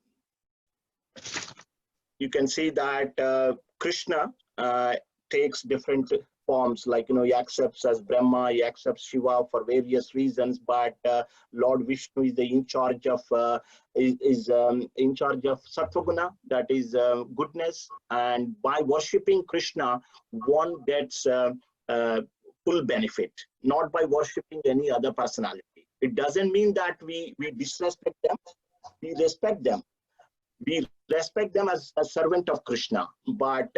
you can see that Krishna takes different forms, like, you know, he accepts as Brahma, he accepts Shiva for various reasons, but Lord Vishnu is in charge of Sattva-guna, that is goodness, and by worshipping Krishna, one gets full benefit, not by worshipping any other personality. It doesn't mean that we disrespect them, we respect them. We respect them as a servant of Krishna, but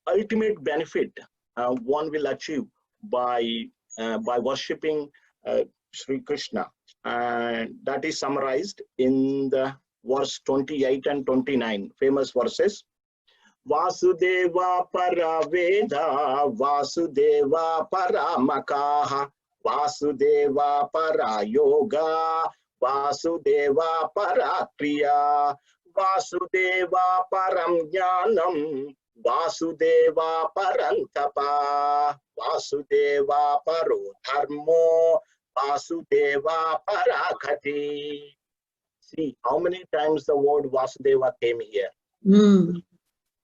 ultimate benefit one will achieve by worshipping Sri Krishna, and that is summarized in the verse 28 and 29, famous verses. Vasudeva para veda, Vasudeva para makaha, Vasudeva para yoga, Vasudeva para kriya, Vasudeva param jnanam, Vasudeva parantapa, Vasudeva paro dharmo, Vasudeva paraghati. See how many times the word Vasudeva came here.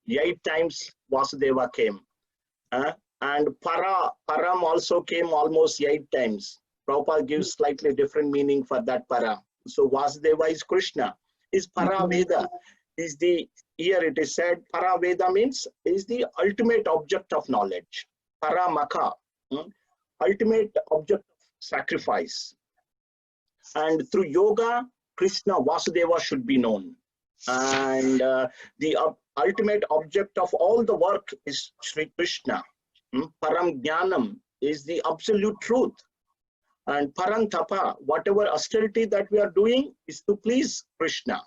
8 times Vasudeva came. And param also came almost 8 times. Prabhupada gives slightly different meaning for that para. So Vasudeva is Krishna. Is Paraveda. Is the, here it is said, Paraveda means is the ultimate object of knowledge. Paramaka, ultimate object of sacrifice. And through yoga, Krishna, Vasudeva should be known. And the ultimate object of all the work is Sri Krishna. Param Jnanam is the absolute truth. And Parantapa, whatever austerity that we are doing is to please Krishna.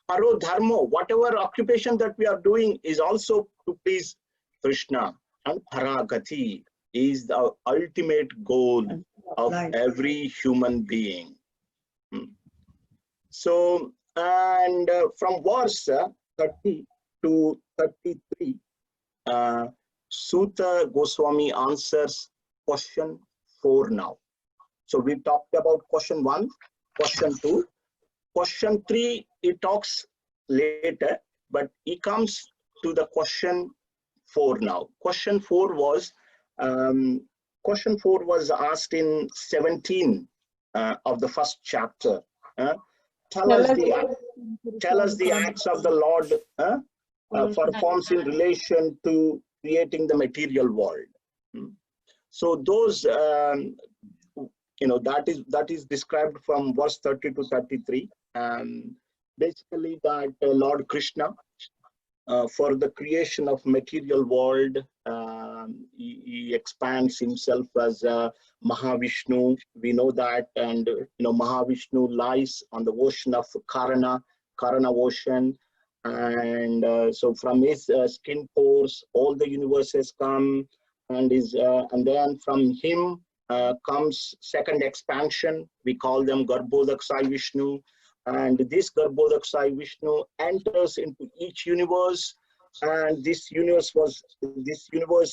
Paro Dharmo, whatever occupation that we are doing is also to please Krishna. And Paragati is the ultimate goal of every human being. So, and from verse 30 to 33, Sutta Goswami answers question 4 now. So we talked about question 1, question 2. Question 3, he talks later, but he comes to the question 4 now. Question 4 was asked in 17 of the first chapter. Tell us the acts of the Lord performs in relation to creating the material world. So those, you know, that is described from verse 30 to 33. Basically that Lord Krishna, for the creation of material world, he expands himself as Mahavishnu. We know that, and you know, Mahavishnu lies on the ocean of Karana ocean, and so from his skin pores, all the universes come, and then from him comes second expansion. We call them Garbhodaksai Vishnu, and this Garbhodaksai Vishnu enters into each universe, and this universe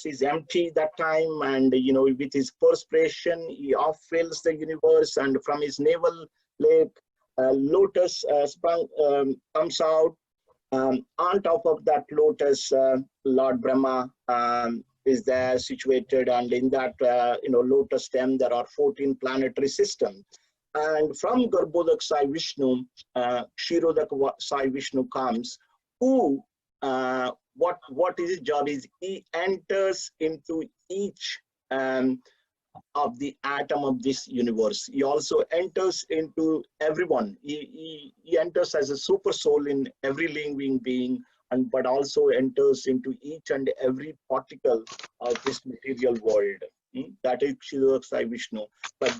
is empty that time, and you know, with his perspiration he off-fills the universe, and from his navel lake lotus comes out, On top of that lotus, Lord Brahma is there situated, and in that lotus stem there are 14 planetary systems. And from Garbhodak Sai Vishnu, Kshirodak Sai Vishnu comes, who what is his job is he enters into each of the atom of this universe. He also enters into everyone. He enters as a super soul in every living being, but also enters into each and every particle of this material world. That is Kshirodak Sai Vishnu. But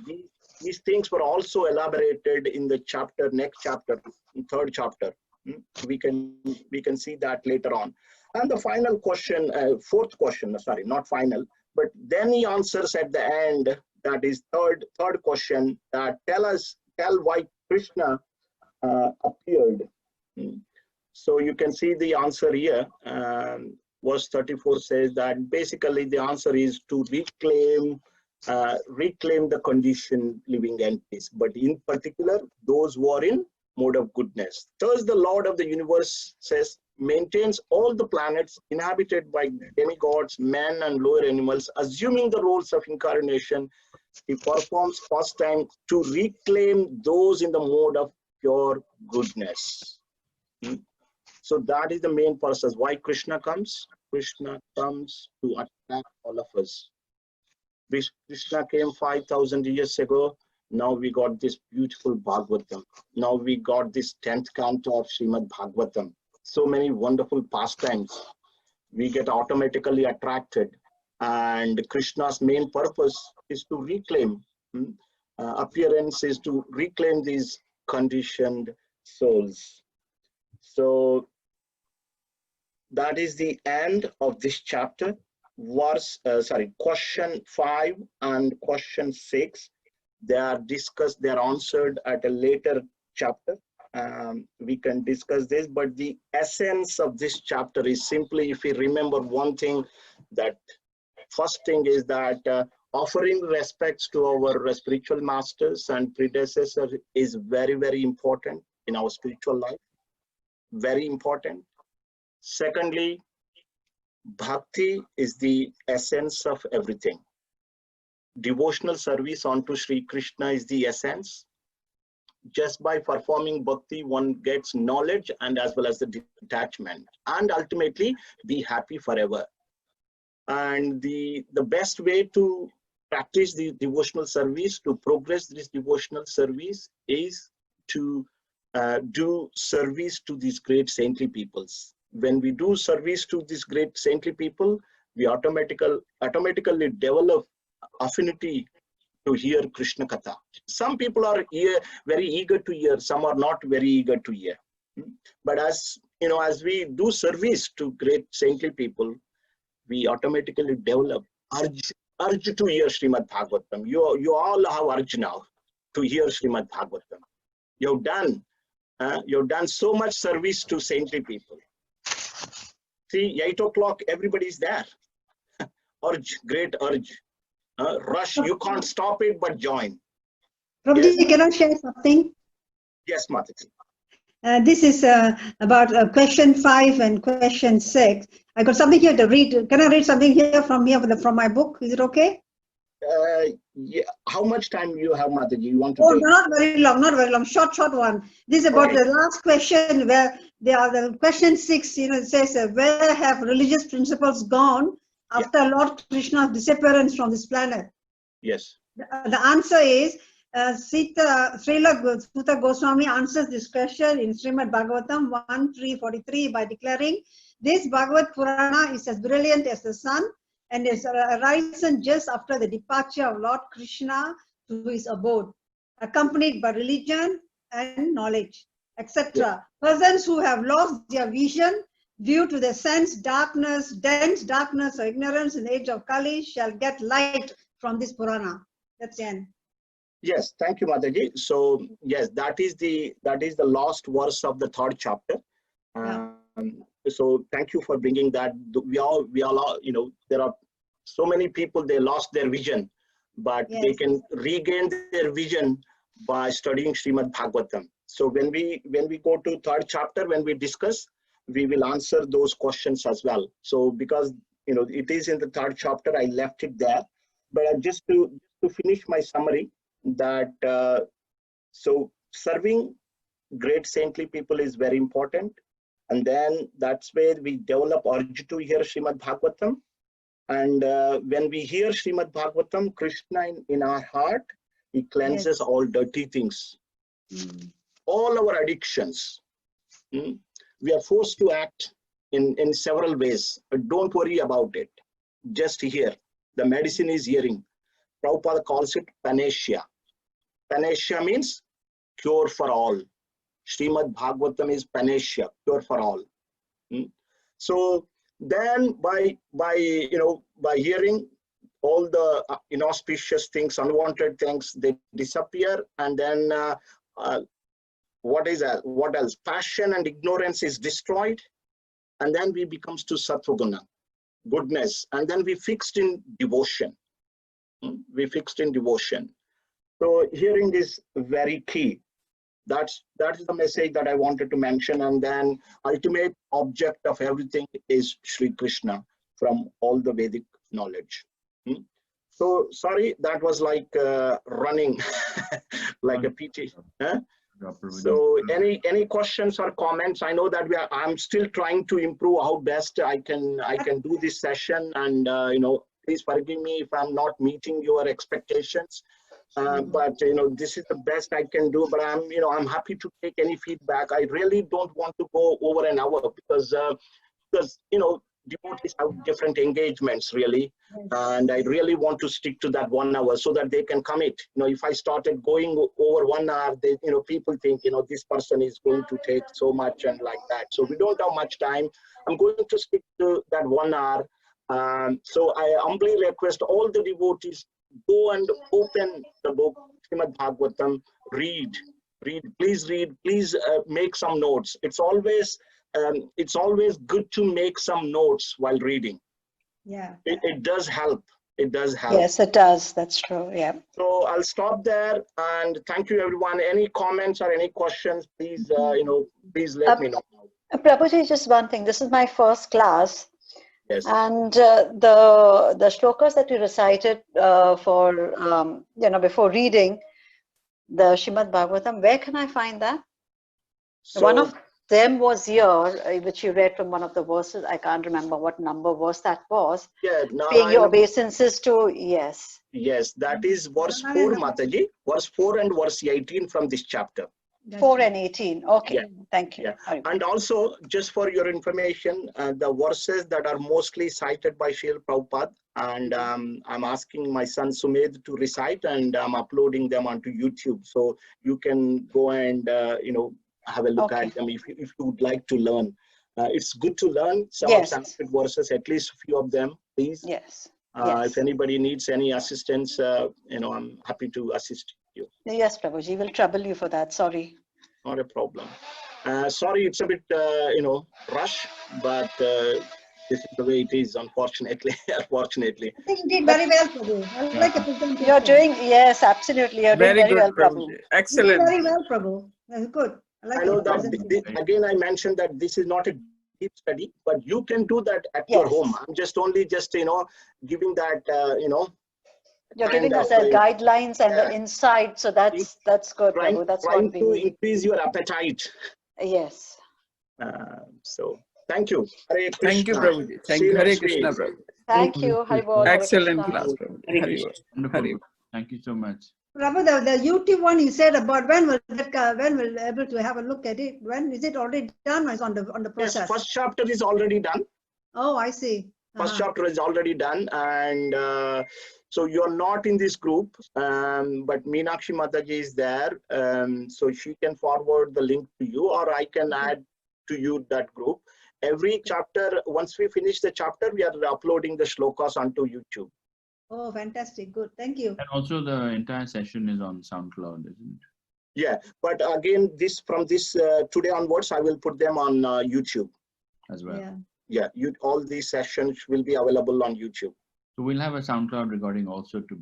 these things were also elaborated in the next chapter, third chapter. We can see that later on. And the final question, fourth question, sorry, not final, but then he answers at the end, that is third question, tell why Krishna appeared. So you can see the answer here. Verse 34 says that basically the answer is to reclaim the conditioned living entities, but in particular those who are in mode of goodness. Thus the Lord of the universe says, maintains all the planets inhabited by demigods, men and lower animals, assuming the roles of incarnation. He performs pastime to reclaim those in the mode of pure goodness. So that is the main purpose. Why Krishna comes? Krishna comes to attack all of us. Krishna came 5,000 years ago. Now we got this beautiful Bhagavatam. Now we got this 10th canto of Srimad Bhagavatam. So many wonderful pastimes. We get automatically attracted. And Krishna's main purpose is to reclaim. Appearance is to reclaim these conditioned souls. So that is the end of this chapter. Question 5 and question 6. They are discussed, they are answered at a later chapter. We can discuss this, but the essence of this chapter is simply, if we remember one thing, that first thing is that offering respects to our spiritual masters and predecessors is very, very important in our spiritual life. Very important. Secondly, bhakti is the essence of everything. Devotional service unto Sri Krishna is the essence. Just by performing bhakti, one gets knowledge and as well as the detachment, and ultimately be happy forever. And the best way to practice the devotional service, to progress this devotional service, is to do service to these great saintly peoples. When we do service to these great saintly people, we automatically develop affinity to hear Krishna Katha. Some people are very eager to hear, some are not very eager to hear. But as we do service to great saintly people, we automatically develop urge to hear Srimad Bhagavatam. You all have urge now to hear Srimad Bhagavatam. You've done so much service to saintly people. See, 8 o'clock, everybody's there. Urge, great urge. Rush, you can't stop it, but join. Prabhuji, Yes. can I share something? Yes, Mataji. This is about question 5 and question 6. I got something here to read. Can I read something here from my book? Is it okay? Yeah. How much time you have, Mataji? You want to Oh, take? not very long. Short one. This is about Okay. the last question, where the question 6. It says, where have religious principles gone after Lord Krishna's disappearance from this planet? Yes. The answer is Srila Sutta Goswami answers this question in Srimad Bhagavatam 1.3.43 by declaring, this Bhagavad Purana is as brilliant as the sun and is arisen just after the departure of Lord Krishna to his abode, accompanied by religion and knowledge, etc. Persons who have lost their vision due to the dense darkness or ignorance in the age of Kali shall get light from this Purana. That's the end. Yes, thank you, Mataji. So yes, that is the last verse of the 3rd chapter. So thank you for bringing that. We all there are so many people, they lost their vision, but they can regain their vision by studying Srimad Bhagavatam. So when we go to 3rd chapter, when we discuss, we will answer those questions as well. So because it is in the 3rd chapter, I left it there. But just to finish my summary, that so serving great saintly people is very important, and then that's where we develop urge to hear Srimad Bhagavatam. And when we hear Srimad Bhagavatam, Krishna in our heart, he cleanses all dirty things, all our addictions. We are forced to act in several ways, but don't worry about it. Just hear. The medicine is hearing. Prabhupada calls it panacea. Panacea means cure for all. Srimad Bhagavatam is panacea, cure for all. So then by hearing, all the inauspicious things, unwanted things, they disappear. And then what else? Passion and ignorance is destroyed. And then we becomes to Sattva-guna, goodness. And then we fixed in devotion. We fixed in devotion. So hearing is very key. That is the message that I wanted to mention. And then ultimate object of everything is Sri Krishna from all the Vedic knowledge. So sorry, that was like running like a PT. So any questions or comments? I know that I'm still trying to improve how best I can do this session, and please forgive me if I'm not meeting your expectations. But this is the best I can do. But I'm happy to take any feedback. I really don't want to go over an hour because devotees have different engagements really, and I really want to stick to that 1 hour so that they can commit. If I started going over 1 hour, they people think this person is going to take so much and like that. So we don't have much time. I'm going to stick to that 1 hour. So I humbly request all the devotees, go and open the book Srimad Bhagavatam, read, please read, please make some notes. It's always good to make some notes while reading. Yeah. It does help. It does help. Yes, it does. That's true. Yeah. So I'll stop there, and thank you everyone. Any comments or any questions, please please let me know. Prabhuji, just one thing. This is my first class. Yes. And the shlokas that you recited before reading the Srimad Bhagavatam, where can I find that? So, one of them was here, which you read from one of the verses. I can't remember what number verse that was. yeah, Paying your obeisances to, yes. Yes, that is verse 4, Mataji. Verse 4 and verse 18 from this chapter. 4 and 18. Okay, yeah. Thank you. Yeah. And also, just for your information, the verses that are mostly cited by Srila Prabhupada, and I'm asking my son Sumedh to recite, and I'm uploading them onto YouTube. So you can go and, have a look at them if you would like to learn. It's good to learn some of Sanskrit verses, at least a few of them, please. Yes. If anybody needs any assistance, I'm happy to assist you. Yes, Prabhuji, we'll trouble you for that. Sorry. Not a problem. Sorry, it's a bit, rush, but this is the way it is, unfortunately. Unfortunately. I think you did very well, Prabhu. I like a presentation. You're doing, yes, absolutely. You're doing very well, Prabhu. Excellent. You did very well, Prabhu. That's good. I know that again, I mentioned that this is not a deep study, but you can do that at your home. I'm just giving that, You're giving us the guidelines and the insight, so that's good, Prabhu. That's trying what we to need. increase your appetite. Yes. So thank you. Hare Krishna. Thank you, Prabhuji. Thank you, Hare Krishna, Prabhu. Thank you, Haribol. Excellent class, Prabhuji. Haribol. Thank you so much. Prabhu, the YouTube one you said about when we'll able to have a look at it. When is it already done or is on the process? Yes, first chapter is already done. Oh, I see. First chapter is already done, and so you're not in this group, but Meenakshi Mataji is there, so she can forward the link to you, or I can add to you that group. Every chapter, once we finish the chapter, we are uploading the shlokas onto YouTube. Oh, fantastic. Good. Thank you. And also the entire session is on SoundCloud, isn't it? Yeah, but again, from this today onwards, I will put them on YouTube as well. Yeah. All these sessions will be available on YouTube. So we'll have a SoundCloud recording also to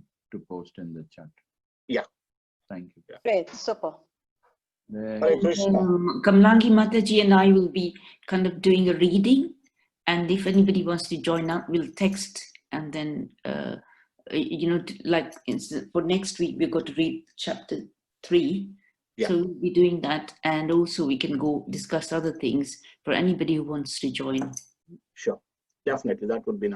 post in the chat. Yeah. Thank you. Great, super. Hare Krishna. Kamlangi Mataji and I will be kind of doing a reading, and if anybody wants to join up, we'll text, and then like for next week we're going to read chapter 3. Yeah. So we'll be doing that, and also we can go discuss other things for anybody who wants to join. Sure, definitely, that would be nice.